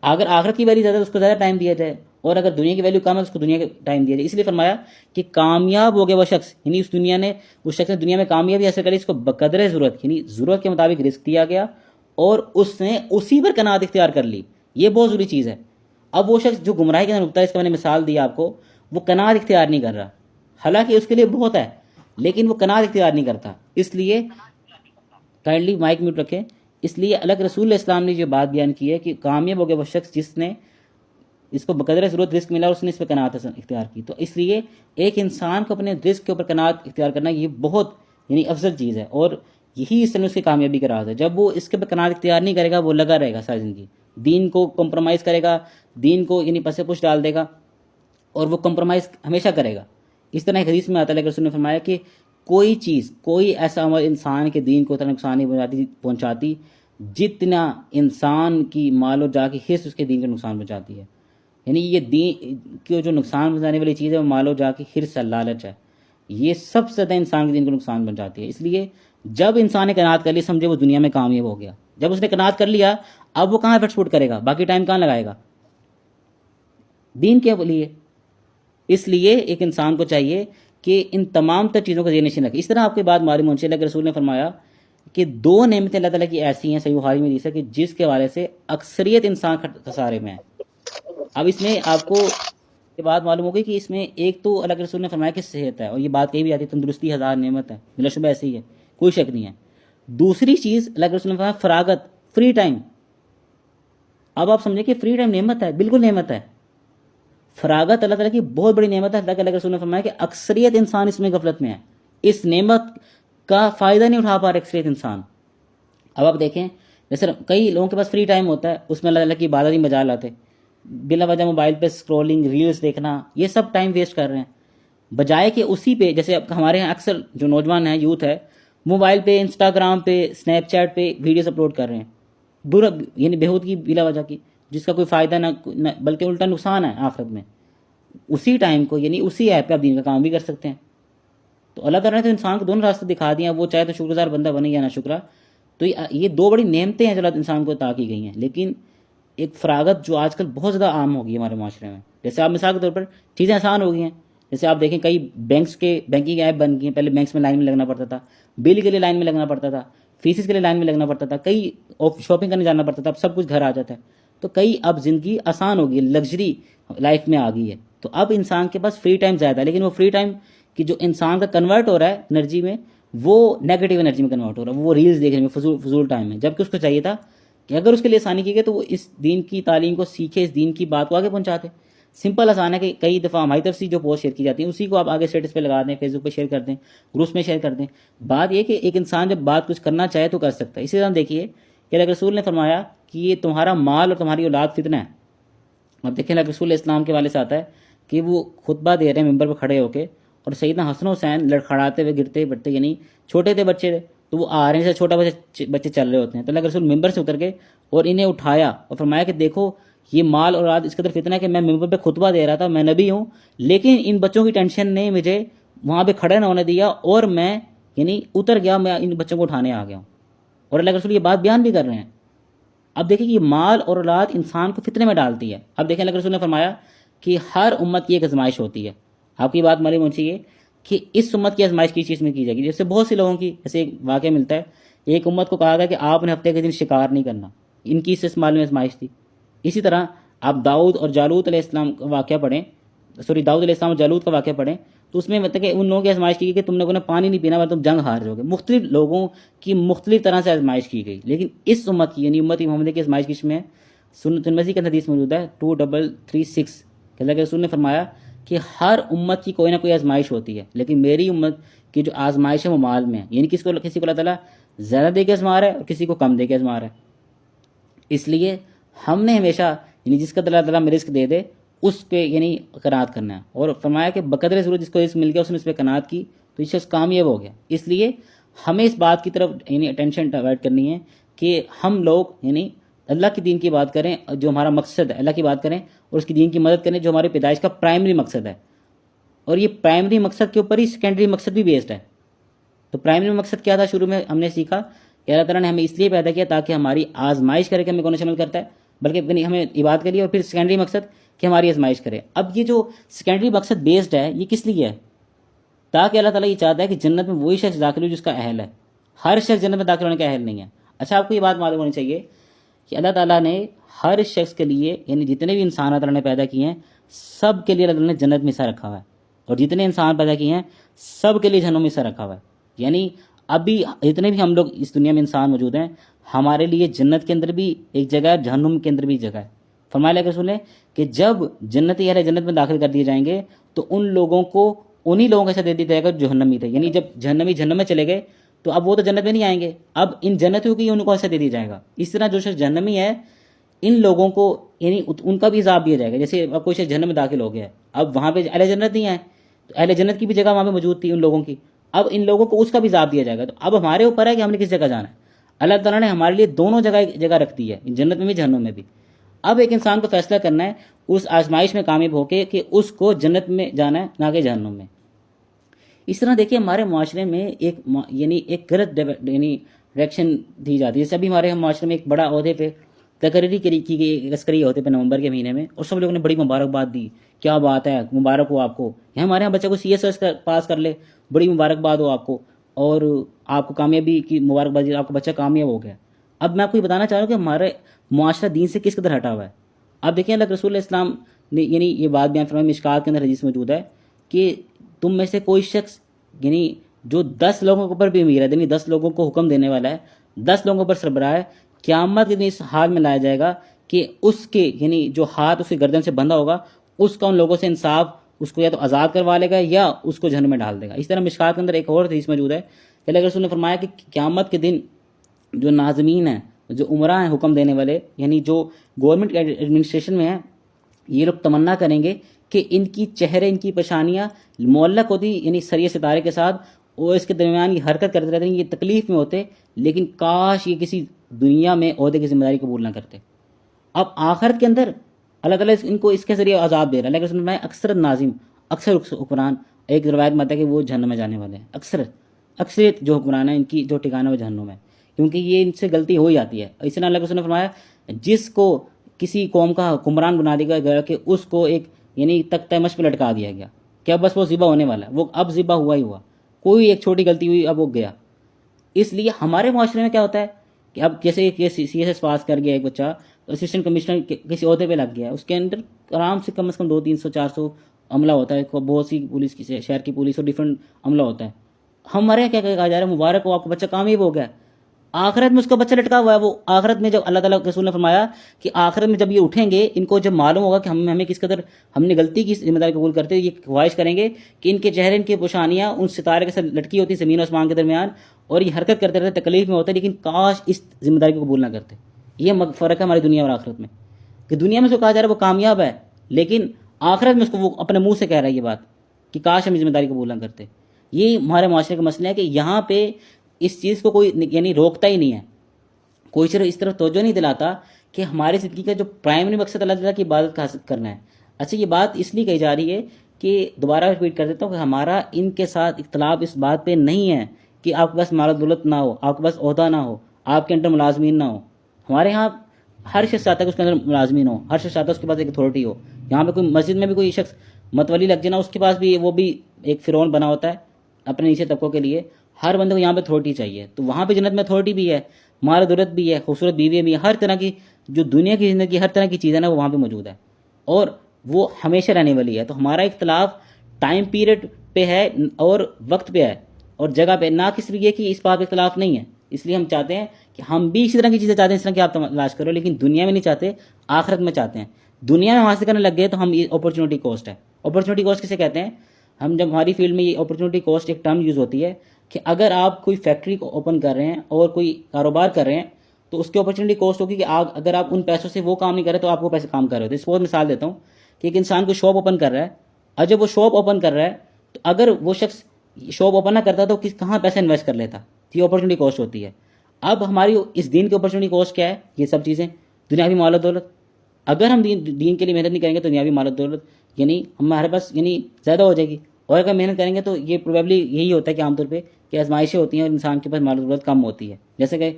اگر آخرت کی ویلیو زیادہ ہے اس کو زیادہ ٹائم دیا جائے, اور اگر دنیا کی ویلیو کم ہے اس کو دنیا کا ٹائم دیا جائے. اس لیے فرمایا کہ کامیاب ہو گیا وہ شخص, یعنی اس دنیا نے اس شخص نے دنیا میں کامیابی حاصل کری, اس کو بقدر ضرورت یعنی ضرورت کے مطابق رزق دیا گیا اور اس نے اسی پر قناعت اختیار کر لی. یہ بہت ضروری چیز ہے. اب وہ شخص جو گمراہی کے اندر مبتلا ہے, اس کا میں نے مثال دی آپ کو, وہ قناعت اختیار نہیں کر رہا, حالانکہ اس کے لیے بہت ہے لیکن وہ قناعت اختیار نہیں کرتا. اس لیے کائنڈلی مائک میوٹ رکھیں. اس لیے اللہ کے رسول السلام نے جو بات بیان کی ہے کہ کامیاب ہو گیا وہ شخص جس نے اس کو بقدر ضرورت رزق ملا اور اس نے اس پہ قناعت اختیار کی. تو اس لیے ایک انسان کو اپنے رزق کے اوپر قناعت اختیار کرنا یہ بہت یعنی افضل چیز ہے, اور یہی اس اس کی کامیابی کا راز ہے. جب وہ اس کے اوپر قناعت اختیار نہیں کرے گا, وہ لگا رہے گا ساری زندگی, دین کو کمپرومائز کرے گا, دین کو یعنی پس پش ڈال دے گا, اور وہ کمپرومائز ہمیشہ کرے گا. اس طرح ایک حدیث میں آتا ہے کہ رسول نے فرمایا کہ کوئی چیز, کوئی ایسا عمل انسان کے دین کو اتنا نقصان نہیں پہنچاتی جتنا انسان کی مال و جا کی حص اس کے دین کو نقصان پہنچاتی ہے. یعنی یہ دین کی جو نقصان پہنچانے والی چیز ہے وہ مال و جا کی حرص ہے, لالچ ہے, یہ سب سے زیادہ انسان کے دین کو نقصان پہنچاتی ہے. اس لیے جب انسان نے قناعت کر لی, سمجھے وہ دنیا میں کامیاب ہو گیا. جب اس نے قناعت کر لیا, اب وہ کہاں ایفرٹس پٹ کرے گا, باقی ٹائم کہاں لگائے گا دین کے لیے. اس لیے ایک انسان کو چاہیے کہ ان تمام تر چیزوں کو ذہن نشین رکھے. اس طرح آپ کے بعد معلوم ہونا چاہیے کہ رسول نے فرمایا کہ دو نعمتیں اللہ تعالیٰ کی ایسی ہیں, صحیح بخاری میں حدیث ہے, کہ جس کے حوالے سے اکثریت انسان خسارے میں ہے. اب اس میں آپ کو یہ بات معلوم ہوگی کہ اس میں ایک تو اللہ کے رسول نے فرمایا کہ صحت ہے, اور یہ بات کہی بھی آتی ہے تندرستی ہزار نعمت ہے, بلا شبہ ایسے ہی ہے, کوئی شک نہیں ہے. دوسری چیز اللہ کے رسول نے فرمایا فراغت, فری ٹائم. اب آپ سمجھیں کہ فری ٹائم نعمت ہے, بالکل نعمت ہے. فراغت اللہ تعالیٰ کی بہت بڑی نعمت ہے. اللہ کے رسول نے فرمایا کہ اکثریت انسان اس میں غفلت میں ہے, اس نعمت کا فائدہ نہیں اٹھا پا رہا اکثریت انسان. اب آپ دیکھیں جیسے کئی لوگوں کے پاس فری ٹائم ہوتا ہے, اس میں اللہ تعالیٰ کی عبادت ہی مجال لاتے, بلا وجہ موبائل پہ اسکرولنگ, ریلز دیکھنا, یہ سب ٹائم ویسٹ کر رہے ہیں. بجائے کہ اسی پہ, جیسے اب ہمارے یہاں اکثر جو نوجوان ہیں, یوتھ ہے, موبائل پہ, انسٹاگرام پہ, اسنیپ چیٹ پہ ویڈیوز اپلوڈ کر رہے ہیں, برا یعنی بےہود کی بلا وجہ کی, جس کا کوئی فائدہ نہ بلکہ الٹا نقصان ہے آخرت میں. اسی ٹائم کو یعنی اسی ایپ پہ آپ دین کا کام بھی کر سکتے ہیں. تو اللہ تعالیٰ نے تو انسان کو دونوں راستے دکھا دیا, وہ چاہے تو شکر گزار بندہ بنے یا نہ شکرا. تو یہ دو بڑی نعمتیں ہیں جو اللہ انسان کو عطا کی گئی ہیں. لیکن ایک فراغت جو آج کل بہت زیادہ عام ہو گئی ہے ہمارے معاشرے میں. جیسے آپ مثال کے طور پر چیزیں آسان ہو گئی ہیں, جیسے آپ دیکھیں کئی بینکس کے بینکنگ ایپ بن گئی ہیں. پہلے بینکس میں لائن میں لگنا پڑتا تھا, بل کے لیے لائن میں لگنا پڑتا تھا, فیسز کے لیے لائن میں لگنا پڑتا تھا, کئی شاپنگ کرنے جانا پڑتا تھا. اب سب کچھ گھر آ جاتا ہے. تو کئی اب زندگی آسان ہو گئی ہے, لگژری لائف میں آ گئی ہے. تو اب انسان کے پاس فری ٹائم زیادہ ہے, لیکن وہ فری ٹائم کی جو انسان کا کنورٹ ہو رہا ہے انرجی میں, وہ نیگیٹو انرجی میں کنورٹ ہو رہا ہے, وہ ریلز دیکھنے میں فضول ٹائم میں. جبکہ اس کو چاہیے تھا کہ اگر اس کے لیے آسانی کی گئی تو وہ اس دین کی تعلیم کو سیکھے, اس دین کی بات کو آگے پہنچاتے. سمپل آسان ہے کہ کئی دفعہ ہماری طرف سے جو پوسٹ شیئر کی جاتی ہیں اسی کو آپ آگے اسٹیٹس پہ لگا دیں, فیس بک پہ شیئر کر دیں, گروپس میں شیئر کر دیں. بات یہ کہ ایک انسان جب بات کچھ کرنا چاہے تو کر سکتا ہے. اسی طرح دیکھیے کہ اللہ رسول نے فرمایا کہ یہ تمہارا مال اور تمہاری اولاد فتنہ ہے. اب دیکھیں اللہ رسول اسلام کے والے سے آتا ہے کہ وہ خطبہ دے رہے ہیں ممبر پہ کھڑے ہو کے، اور سیدنا حسن حسین لڑکھڑاتے ہوئے گرتے پڑتے، یعنی چھوٹے تھے بچے، تو وہ آ رہے ہیں جیسے چھوٹا بچے چل رہے ہوتے ہیں، تو اللہ کے رسول ممبر سے اتر گئے اور انہیں اٹھایا اور فرمایا کہ دیکھو یہ مال اور اولاد اس قدر فتنہ ہے کہ میں ممبر پہ خطبہ دے رہا تھا، میں نبی ہوں، لیکن ان بچوں کی ٹینشن نے مجھے وہاں پہ کھڑے نہ ہونے دیا، اور میں یعنی اتر گیا، میں ان بچوں کو اٹھانے آ گیا ہوں، اور اللہ کے رسول یہ بات بیان بھی کر رہے ہیں۔ اب دیکھیں کہ یہ مال اور اولاد انسان کو فتنے میں ڈالتی ہے۔ اب دیکھیں اللہ کے رسول نے فرمایا کہ ہر امت کی ایک آزمائش ہوتی ہے۔ آپ کی بات معلوم ہونی چاہیے کہ اس امت کی آزمائش کس چیز میں کی جائے گی؟ جیسے بہت سی لوگوں کی، جیسے ایک واقعہ ملتا ہے، ایک امت کو کہا گیا کہ آپ نے ہفتے کے دن شکار نہیں کرنا، ان کی اس استعمال میں آزمائش تھی۔ اسی طرح آپ داؤد اور جالوت علیہ السلام کا واقعہ پڑھیں، داؤد علیہ السلام اور جالوت کا واقعہ پڑھیں، تو اس میں مطلب کہ ان لوگوں کی آزمائش کی گئی کہ تم لوگوں نے پانی نہیں پینا ورنہ تم جنگ ہار جاؤ گے۔ مختلف لوگوں کی مختلف طرح سے آزمائش کی گئی، لیکن اس امت کی یعنی امت محمدی کی آزمائش کس میں ہے؟ سنن ترمذی کا حدیث موجود ہے 2336 کہ اللہ کے رسول نے فرمایا کہ ہر امت کی کوئی نہ کوئی آزمائش ہوتی ہے، لیکن میری امت کی جو آزمائش ہے وہ مال میں ہے، یعنی کسی کو اللہ تعالیٰ زیادہ دے کے آزما رہا ہے اور کسی کو کم دے کے آزما رہا ہے۔ اس لیے ہم نے ہمیشہ یعنی جس کا اللہ تعالیٰ میں رزق دے دے اس پہ یعنی قناعت کرنا ہے، اور فرمایا کہ بقدر ضرورت جس کو رزق مل گیا اس نے اس پہ قناعت کی تو اس شخص کامیاب ہو گیا۔ اس لیے ہمیں اس بات کی طرف یعنی اٹینشن ڈائیورٹ کرنی ہے کہ ہم لوگ یعنی اللہ کی دین کی بات کریں، جو ہمارا مقصد ہے اللہ کی بات کریں اور اس کی دین کی مدد کریں جو ہماری پیدائش کا پرائمری مقصد ہے، اور یہ پرائمری مقصد کے اوپر ہی سیکنڈری مقصد بھی بیسڈ ہے۔ تو پرائمری مقصد کیا تھا؟ شروع میں ہم نے سیکھا کہ اللہ تعالیٰ نے ہمیں اس لیے پیدا کیا تاکہ ہماری آزمائش کرے کہ ہمیں کون شامل کرتا ہے، بلکہ ہمیں عبادت کے لیے، اور پھر سیکنڈری مقصد کہ ہماری آزمائش کرے۔ اب یہ جو سیکنڈری مقصد بیسڈ ہے یہ کس لیے ہے؟ تاکہ اللہ تعالیٰ یہ چاہتا ہے کہ جنت میں وہی شخص داخل ہو جس کا اہل ہے، ہر شخص جنت میں داخل ہونے کا اہل نہیں ہے۔ اچھا آپ کو یہ بات معلوم ہونی چاہیے کہ اللہ تعالیٰ نے ہر شخص کے لیے یعنی جتنے بھی انسان اللہ تعالیٰ نے پیدا کیے ہیں سب کے لیے اللہ تعالیٰ نے جنت میں حصہ رکھا ہوا ہے، اور جتنے انسان پیدا کیے ہیں سب کے لیے جہنم میں حصہ رکھا ہوا ہے۔ یعنی ابھی جتنے بھی ہم لوگ اس دنیا میں انسان موجود ہیں ہمارے لیے جنت کے اندر بھی ایک جگہ ہے، جہنم کے اندر بھی ایک جگہ ہے۔ فرمایا اللہ کے رسول نے کہ جب جنتی اہل جنت میں داخل کر دیے جائیں گے تو ان لوگوں کو انہی لوگوں کا حصہ دے دیا جائے گا جو جہنمی تھے، یعنی جب جہنمی جہنم میں چلے گئے تو اب وہ تو جنت میں نہیں آئیں گے، اب ان جنتیوں کی ان کو حصہ دے دیا جائے گا۔ اس طرح جو شخص جہنمی ہے ان لوگوں کو یعنی ان کا بھی عذاب دیا جائے گا۔ جیسے اب کوئی شخص جہنم میں داخل ہو گیا ہے، اب وہاں پہ اہل جنت نہیں آئے تو اہل جنت کی بھی جگہ وہاں پہ موجود تھی ان لوگوں کی، اب ان لوگوں کو اس کا بھی عذاب دیا جائے گا۔ تو اب ہمارے اوپر ہے کہ ہم نے کس جگہ جانا ہے۔ اللہ تعالیٰ نے ہمارے لیے دونوں جگہ رکھ دی ہے، جنت میں بھی جہنم میں بھی۔ اب ایک انسان کو فیصلہ کرنا ہے اس آزمائش میں کامیاب ہو کے کہ اس کو جنت میں جانا ہے نہ کہ جہنم میں۔ اس طرح دیکھیے ہمارے معاشرے میں ایک غلط یعنی ڈائریکشن دی جاتی ہے۔ جیسے ابھی ہمارے معاشرے میں ایک بڑا عہدے پہ تقرری کی گئی عسکری عہدے پہ نومبر کے مہینے میں، اور سب لوگوں نے بڑی مبارکباد دی، کیا بات ہے، مبارک ہو آپ کو، یہ ہمارے یہاں بچہ کو سی ایس ایس پاس کر لے، بڑی مبارکباد ہو آپ کو، اور آپ کو کامیابی کی مبارکباد، آپ کا بچہ کامیاب ہو گیا۔ اب میں آپ کو یہ بتانا چاہ رہا ہوں کہ ہمارے معاشرہ دین سے کس قدر ہٹا ہوا ہے۔ اب دیکھیں اللہ رسول علیہ السلام نے یعنی یہ بات بیان فرمائی، مشکات کے اندر حدیث موجود ہے کہ تم میں سے کوئی شخص یعنی جو 10 لوگوں کے اوپر بھی امیر ہے، یعنی 10 لوگوں کو حکم دینے والا ہے، 10 لوگوں پر سربراہ ہے، قیامت کے دن اس حال میں لایا جائے گا کہ اس کے یعنی جو ہاتھ اس کی گردن سے بندھا ہوگا اس کا ان لوگوں سے انصاف اس کو یا تو آزاد کروا لے گا یا اس کو جہنم میں ڈال دے گا۔ اس طرح مشکات کے اندر ایک اور حدیث موجود ہے کہ اللہ رسول نے فرمایا کہ قیامت کے دن جو ناظمین ہیں، جو عمرہ ہیں حکم دینے والے، یعنی جو گورنمنٹ ایڈمنسٹریشن میں ہیں، یہ لوگ تمنا کریں گے کہ ان کی چہرے، ان کی پیشانیاں معلق ہوتی یعنی سریہ ستارے کے ساتھ، اور اس کے درمیان یہ حرکت کرتے رہتے ہیں، یہ تکلیف میں ہوتے، لیکن کاش یہ کسی دنیا میں عہدے کی ذمہ داری قبول نہ کرتے۔ اب آخرت کے اندر اللہ تعالیٰ ان کو اس کے ذریعے عذاب دے رہا ہے۔ لیکن سننا ہے اکثر ناظم، اکثر حکمران، ایک روایت میں آتا ہے کہ وہ جہنم میں جانے والے ہیں، اکثریت جو حکمران ہیں ان کی جو ٹھکانہ وہ جہنم ہے، کیونکہ یہ ان سے غلطی ہو جاتی ہے۔ اس طرح اللہ کے رسول نے فرمایا جس کو کسی قوم کا حکمران بنا دیا گیا کہ اس کو ایک یعنی تختہ مشق پہ لٹکا دیا گیا کہ اب بس وہ ذبح ہونے والا ہے، وہ اب ذبح ہوا ہی ہوا، کوئی ایک چھوٹی غلطی ہوئی اب وہ گیا۔ اس لیے ہمارے معاشرے میں کیا ہوتا ہے کہ اب جیسے سی ایس ایس پاس کر گیا ایک بچہ، اسسٹنٹ کمشنر کسی عہدے پہ لگ گیا، اس کے اندر آرام سے کم از کم 200 400 عملہ ہوتا ہے، بہت سی پولیس کی شہر کی پولیس اور ڈفرینٹ عملہ ہوتا ہے۔ ہمارے یہاں کیا کہا جا رہا ہے، مبارک ہو آپ کو بچہ کامیاب ہو گیا۔ آخرت میں اس کا بچہ لٹکا ہوا ہے، وہ آخرت میں جب اللہ تعالیٰ کے رسول نے فرمایا کہ آخرت میں جب یہ اٹھیں گے، ان کو جب معلوم ہوگا کہ ہمیں کس قدر ہم نے غلطی کی ذمہ داری قبول کرتے، یہ خواہش کریں گے کہ ان کے چہرے، ان کی پوشانیاں ان ستارے کے ساتھ لٹکی ہوتی زمین و آسمان کے درمیان، اور یہ حرکت کرتے رہتے، تکلیف میں ہوتے، لیکن کاش اس ذمہ داری کو قبول نہ کرتے۔ یہ فرق ہے ہماری دنیا اور آخرت میں، کہ دنیا میں سے کہا جا رہا ہے وہ کامیاب ہے، لیکن آخرت میں اس کو وہ اپنے منہ سے کہہ رہا ہے یہ بات کہ کاش ہم ذمہ داری قبول نہ کرتے. یہ ہمارے معاشرے کا مسئلہ ہے کہ یہاں پہ اس چیز کو کوئی یعنی روکتا ہی نہیں ہے, کوئی صرف اس طرف توجہ نہیں دلاتا کہ ہماری زندگی کا جو پرائمری مقصد اللہ تعالیٰ کی عبادت کا حاصل کرنا ہے. اچھا یہ بات اس لیے کہی جا رہی ہے کہ دوبارہ ریپیٹ کر دیتا ہوں کہ ہمارا ان کے ساتھ اختلاف اس بات پہ نہیں ہے کہ آپ کے پاس مال و دولت نہ ہو, آپ کے پاس عہدہ نہ ہو, آپ کے انڈر ملازمین نہ ہو. ہمارے یہاں ہر شخص چاہتا ہے کہ اس کے اندر ملازمین ہو, ہر شخص چاہتا ہے اس کے پاس ایک اتھارٹی ہو. یہاں پہ کوئی مسجد میں بھی کوئی شخص متولی لگ جائے نا, اس کے پاس بھی وہ بھی ایک فرعون بنا ہوتا ہے اپنے نیچے طبقوں کے لیے. ہر بندے کو یہاں پہ اتھارٹی چاہیے, تو وہاں پہ جنت میں اتھارٹی بھی ہے, مال و دولت بھی ہے, خوبصورت بیوی بھی ہے, ہر طرح کی جو دنیا کی زندگی ہر طرح کی چیز ہے نا وہ وہاں پہ موجود ہے اور وہ ہمیشہ رہنے والی ہے. تو ہمارا اختلاف ٹائم پیریڈ پہ ہے اور وقت پہ ہے اور جگہ پہ, نہ کہ صرف یہ کہ اس بات پہ اختلاف نہیں ہے. اس لیے ہم چاہتے ہیں کہ ہم بھی اسی طرح کی چیزیں چاہتے ہیں اس طرح کی آپ تلاش کرو, لیکن دنیا میں نہیں چاہتے, آخرت میں چاہتے ہیں. دنیا میں حاصل کرنے لگ گئے تو ہم یہ اپرچونیٹی کاسٹ ہے. اپرچونیٹی کاسٹ کسے کہتے ہیں؟ ہم جب ہماری فیلڈ میں یہ اپرچونیٹی کاسٹ ایک ٹرم یوز ہوتی ہے کہ اگر آپ کوئی فیکٹری کو اوپن کر رہے ہیں اور کوئی کاروبار کر رہے ہیں تو اس کی اپرچونیٹی کاسٹ ہوگی کہ اگر آپ ان پیسوں سے وہ کام نہیں کر رہے تو آپ وہ پیسے کام کر رہے ہوتے. اس کو مثال دیتا ہوں کہ ایک انسان کو شاپ اوپن کر رہا ہے, اور جب وہ شاپ اوپن کر رہا ہے تو اگر وہ شخص شاپ اوپن نہ کرتا تو کہاں پیسہ انویسٹ کر لیتا, یہ اپرچونیٹی کاسٹ ہوتی ہے. اب ہماری اس دین کی اپرچونیٹی کاسٹ کیا ہے؟ یہ سب چیزیں, دنیاوی مال و دولت. اگر ہم دین کے لیے محنت نہیں کریں گے تو دنیاوی مال و دولت یعنی ہمارے پاس یعنی زیادہ ہو جائے گی, اور اگر محنت کریں گے تو یہ پروبیبلی یہی ہوتا ہے کہ عام طور پہ کہ آزمائشیں ہوتی ہیں اور انسان کے پاس مال و دولت کم ہوتی ہے. جیسے کہ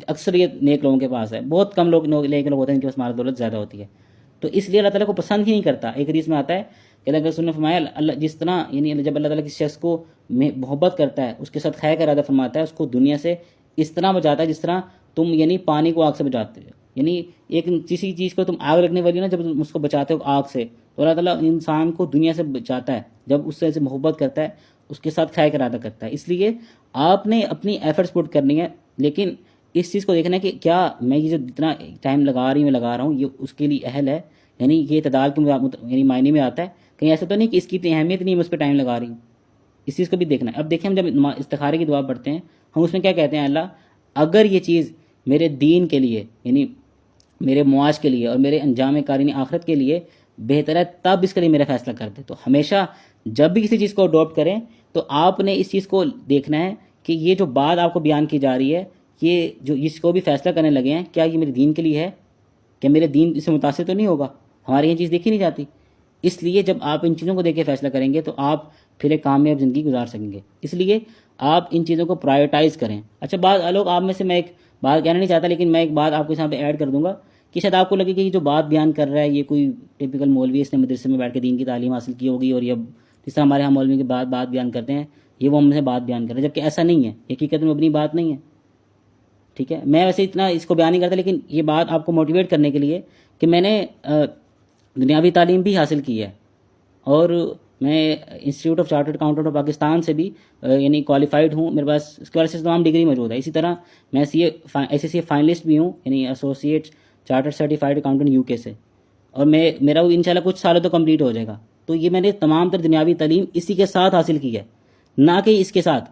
اکثر یہ نیک لوگوں کے پاس ہے, بہت کم لوگ نیک لوگ ہوتے ہیں جن کے پاس مال و دولت زیادہ ہوتی ہے. تو اس لیے اللہ تعالیٰ کو پسند ہی نہیں کرتا. ایک حدیث میں آتا ہے کہ اللہ کے رسول نے فرمایا اللہ جس طرح یعنی جب اللہ تعالیٰ کسی شخص کو محبت کرتا ہے, اس کے ساتھ خیر کا ارادہ فرماتا ہے, اس کو دنیا سے اس طرح بچاتا ہے جس طرح تم یعنی پانی کو آگ سے بچاتے ہو. یعنی ایک کسی چیز کو تم آگ لگنے والی نا, جب تم اس کو بچاتے ہو آگ سے, تو اللہ تعالیٰ انسان کو دنیا سے بچاتا ہے جب اس سے محبت کرتا ہے, اس کے ساتھ خیر کا ارادہ کرتا ہے. اس لیے آپ نے اپنی ایفرٹس پٹ کرنی ہے, لیکن اس چیز کو دیکھنا ہے کہ کیا میں یہ جو جتنا ٹائم لگا رہا ہوں یہ اس کے لیے اہل ہے, یعنی یہ اعتدال کے یعنی معنی میں آتا ہے. کہیں ایسا تو نہیں کہ اس کی اتنی اہمیت نہیں, میں اس پہ ٹائم لگا رہی ہوں. اس چیز کو بھی دیکھنا ہے. اب دیکھیں ہم جب استخارے کی دعا پڑھتے ہیں ہم اس میں کیا کہتے ہیں؟ اللہ اگر یہ چیز میرے دین کے لیے یعنی میرے معاش کے لیے اور میرے انجام کاری آخرت کے لیے بہتر ہے تب اس کے لیے میرا فیصلہ کر دے. تو ہمیشہ جب بھی کسی چیز کو اڈاپٹ کریں تو آپ نے اس چیز کو دیکھنا ہے کہ یہ جو بات آپ کو بیان کی جا رہی ہے, یہ جو اس کو بھی فیصلہ کرنے لگے ہیں, کیا یہ میرے دین کے لیے ہے, کہ میرے دین اس سے متاثر تو نہیں ہوگا؟ ہماری یہ چیز دیکھی نہیں جاتی. اس لیے جب آپ ان چیزوں کو دیکھ کے فیصلہ کریں گے تو آپ پھر ایک کامیاب زندگی گزار سکیں گے. اس لیے آپ ان چیزوں کو پرائیورٹائز کریں. اچھا بعض لوگ آپ میں سے, میں ایک بات کہنا نہیں چاہتا لیکن میں ایک بات آپ کے سامنے ایڈ کر دوں گا کہ شاید آپ کو لگے کہ یہ جو بات بیان کر رہا ہے یہ کوئی ٹپیکل مولوی, اس نے مدرسے میں بیٹھ کے دین کی تعلیم حاصل کی ہوگی اور یہ جس طرح ہمارے یہاں مولوی کی بات بیان کرتے ہیں یہ وہ ہم سے بات بیان کر رہے ہیں, جبکہ ایسا نہیں ہے, حقیقت میں اپنی بات نہیں ہے. ٹھیک ہے, میں ویسے اتنا اس کو بیان نہیں کرتا, لیکن یہ بات آپ کو موٹیویٹ کرنے کے لیے کہ میں نے دنیاوی تعلیم بھی حاصل کی ہے اور میں institute of chartered accountant of Pakistan سے بھی یعنی کوالیفائڈ ہوں, میرے پاس اسکالرشپ تمام ڈگری موجود ہے. اسی طرح میں ایس فائنلسٹ بھی ہوں, یعنی associate chartered certified accountant you کے سے, اور میرا وہ انشاءاللہ کچھ سالوں تو کمپلیٹ ہو جائے گا. تو یہ میں نے تمام تر دنیاوی تعلیم اسی کے ساتھ حاصل کی ہے, نہ کہ اس کے ساتھ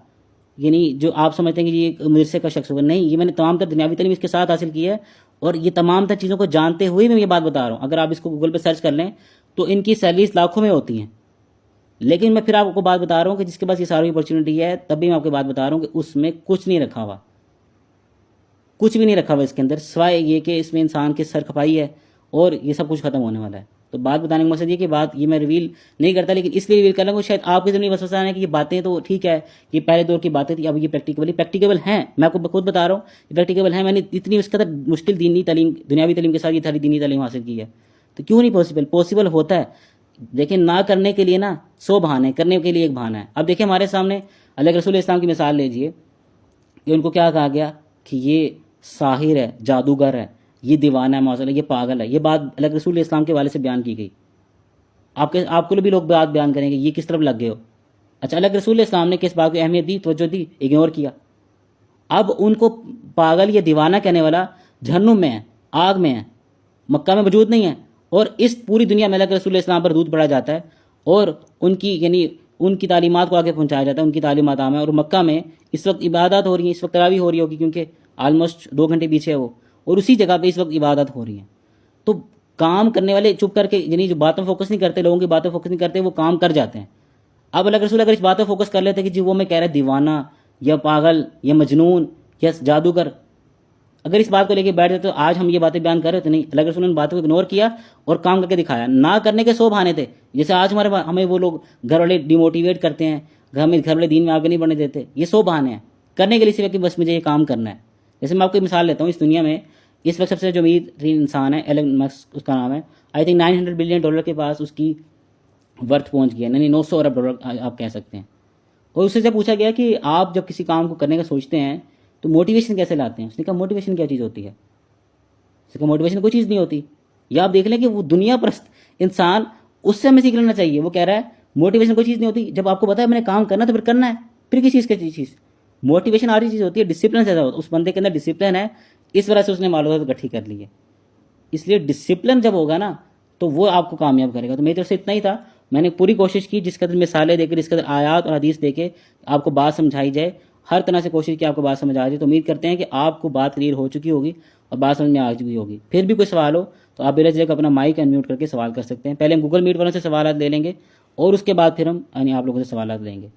یعنی جو آپ سمجھتے ہیں کہ یہ ایک مدرسے کا شخص ہوگا, نہیں, یہ میں نے تمام تر دنیاوی تعلیم اس کے ساتھ حاصل کی ہے اور یہ تمام تر چیزوں کو جانتے ہوئے میں یہ بات بتا رہا ہوں. اگر آپ اس کو گوگل پہ سرچ کر لیں تو ان کی سیلریز لاکھوں میں ہوتی ہیں, لیکن میں پھر آپ کو بات بتا رہا ہوں کہ جس کے پاس یہ ساری اپرچونیٹی ہے تب بھی میں آپ کو بات بتا رہا ہوں کہ اس میں کچھ نہیں رکھا ہوا, کچھ بھی نہیں رکھا ہوا اس کے اندر, سوائے یہ کہ اس میں انسان کی سر کھپائی ہے اور یہ سب کچھ ختم ہونے والا ہے. تو بات بتانے کا مقصد یہ کہ بات یہ میں ریویل نہیں کرتا, لیکن اس لیے ریویل کر رہا ہوں شاید آپ کے ذہن میں وسوسہ آنا ہے کہ یہ باتیں تو ٹھیک ہے, یہ پہلے دور کی باتیں تھیں, اب یہ پریکٹیکیبل ہیں. میں آپ کو خود بتا رہا ہوں یہ پریکٹیکیبل ہیں. میں نے اتنی اس قدر مشکل دینی تعلیم دنیاوی تعلیم کے ساتھ یہ ساری دینی تعلیم حاصل کی ہے, تو کیوں نہیں پاسبل ہوتا ہے. لیکن نہ کرنے کے لیے نا 100 بہانے, کرنے کے لیے ایک بہانہ ہے. اب دیکھیں ہمارے سامنے اللہ کے رسول اسلام کی مثال لیجئے کہ ان کو کیا کہا گیا کہ یہ ساحر ہے, جادوگر ہے, یہ دیوانہ ہے, معاذ یہ پاگل ہے. یہ بات اللہ کے رسول اسلام کے والے سے بیان کی گئی. آپ کو بھی لوگ بات بیان کریں گے یہ کس طرف لگ گئے ہو. اچھا اللہ کے رسول اسلام نے کس بات کو اہمیت دی, توجہ دی, اگنور کیا. اب ان کو پاگل یا دیوانہ کہنے والا جہنم میں ہے, آگ میں ہے, مکہ میں موجود نہیں ہے, اور اس پوری دنیا میں اللہ کے رسول اسلام پر دودھ پڑا جاتا ہے اور ان کی یعنی ان کی تعلیمات کو آگے پہنچایا جاتا ہے, ان کی تعلیمات عام ہے. اور مکہ میں اس وقت عبادات ہو رہی ہیں, اس وقت تراویح ہو رہی ہوگی کیونکہ آلموسٹ 2 گھنٹے پیچھے ہو, اور اسی جگہ پہ اس وقت عبادت ہو رہی ہیں. تو کام کرنے والے چپ کر کے یعنی جو باتوں فوکس نہیں کرتے، لوگوں کی باتوں فوکس نہیں کرتے، وہ کام کر جاتے ہیں. اب اللہ کے رسول اگر اس باتوں فوکس کر لیتے کہ جی وہ میں کہہ رہا دیوانہ یا پاگل یا مجنون یا جادوگر، اگر اس بات کو لے کے بیٹھ جاتے تو آج ہم یہ باتیں بیان کر رہے تو نہیں. اللہ کے رسول نے ان باتوں کو اگنور کیا اور کام کر کے دکھایا. نہ کرنے کے 100 بہانے تھے. جیسے آج ہمیں وہ لوگ گھر والے ڈیموٹیویٹ کرتے ہیں، ہمیں گھر والے دین میں آگے نہیں بڑھنے دیتے، یہ 100 بہانے ہیں کرنے کے لیے صرف کہ بس مجھے یہ کام کرنا ہے. جیسے میں آپ کو ایک مثال لیتا ہوں، اس دنیا میں اس وقت سب سے جو امیر ترین انسان ہے ایلن مسک اس کا نام ہے، آئی تھنک $900 بلین کے پاس اس کی ورتھ پہنچ گیا، یعنی $900 ارب آپ کہہ سکتے ہیں. اور اس سے پوچھا گیا کہ آپ جب کسی کام کو کرنے کا سوچتے ہیں تو موٹیویشن کیسے لاتے ہیں؟ اس نے کہا موٹیویشن کیا چیز ہوتی ہے؟ اس کا موٹیویشن کوئی چیز نہیں ہوتی. یا آپ دیکھ لیں کہ وہ دنیا پرست انسان، اس سے ہمیں سیکھ لینا چاہیے. وہ کہہ رہا ہے موٹیویشن کوئی چیز نہیں ہوتی. جب آپ کو پتا ہے میں نے کام کرنا تو پھر کرنا ہے، پھر کس چیز کی چیز؟ موٹیویشن آ رہی چیز ہوتی ہے، ڈسپلن زیادہ ہوتا ہے. اس بندے کے اندر ڈسپلن ہے، اس وجہ سے اس نے معلومات اکٹھی کر لی ہے. اس لیے ڈسپلن جب ہوگا نا تو وہ آپ کو کامیاب کرے گا. تو میری طرف سے اتنا ہی تھا. میں نے پوری کوشش کی جس قدر مثالیں دے کے، جس قدر آیات اور حدیث دے کے آپ کو بات سمجھائی جائے، ہر طرح سے کوشش کی آپ کو بات سمجھ آ جائے. تو امید کرتے ہیں کہ آپ کو بات کلیئر ہو چکی ہوگی اور بات سمجھ میں آ چکی ہوگی. پھر بھی کوئی سوال ہو تو آپ بلا جھجھک اپنا مائک انمیوٹ کر کے سوال کر سکتے ہیں. پہلے ہم گوگل میٹ والوں سے سوالات لے لیں گے اور اس کے بعد پھر ہم آپ لوگوں سے سوالات لیں گے.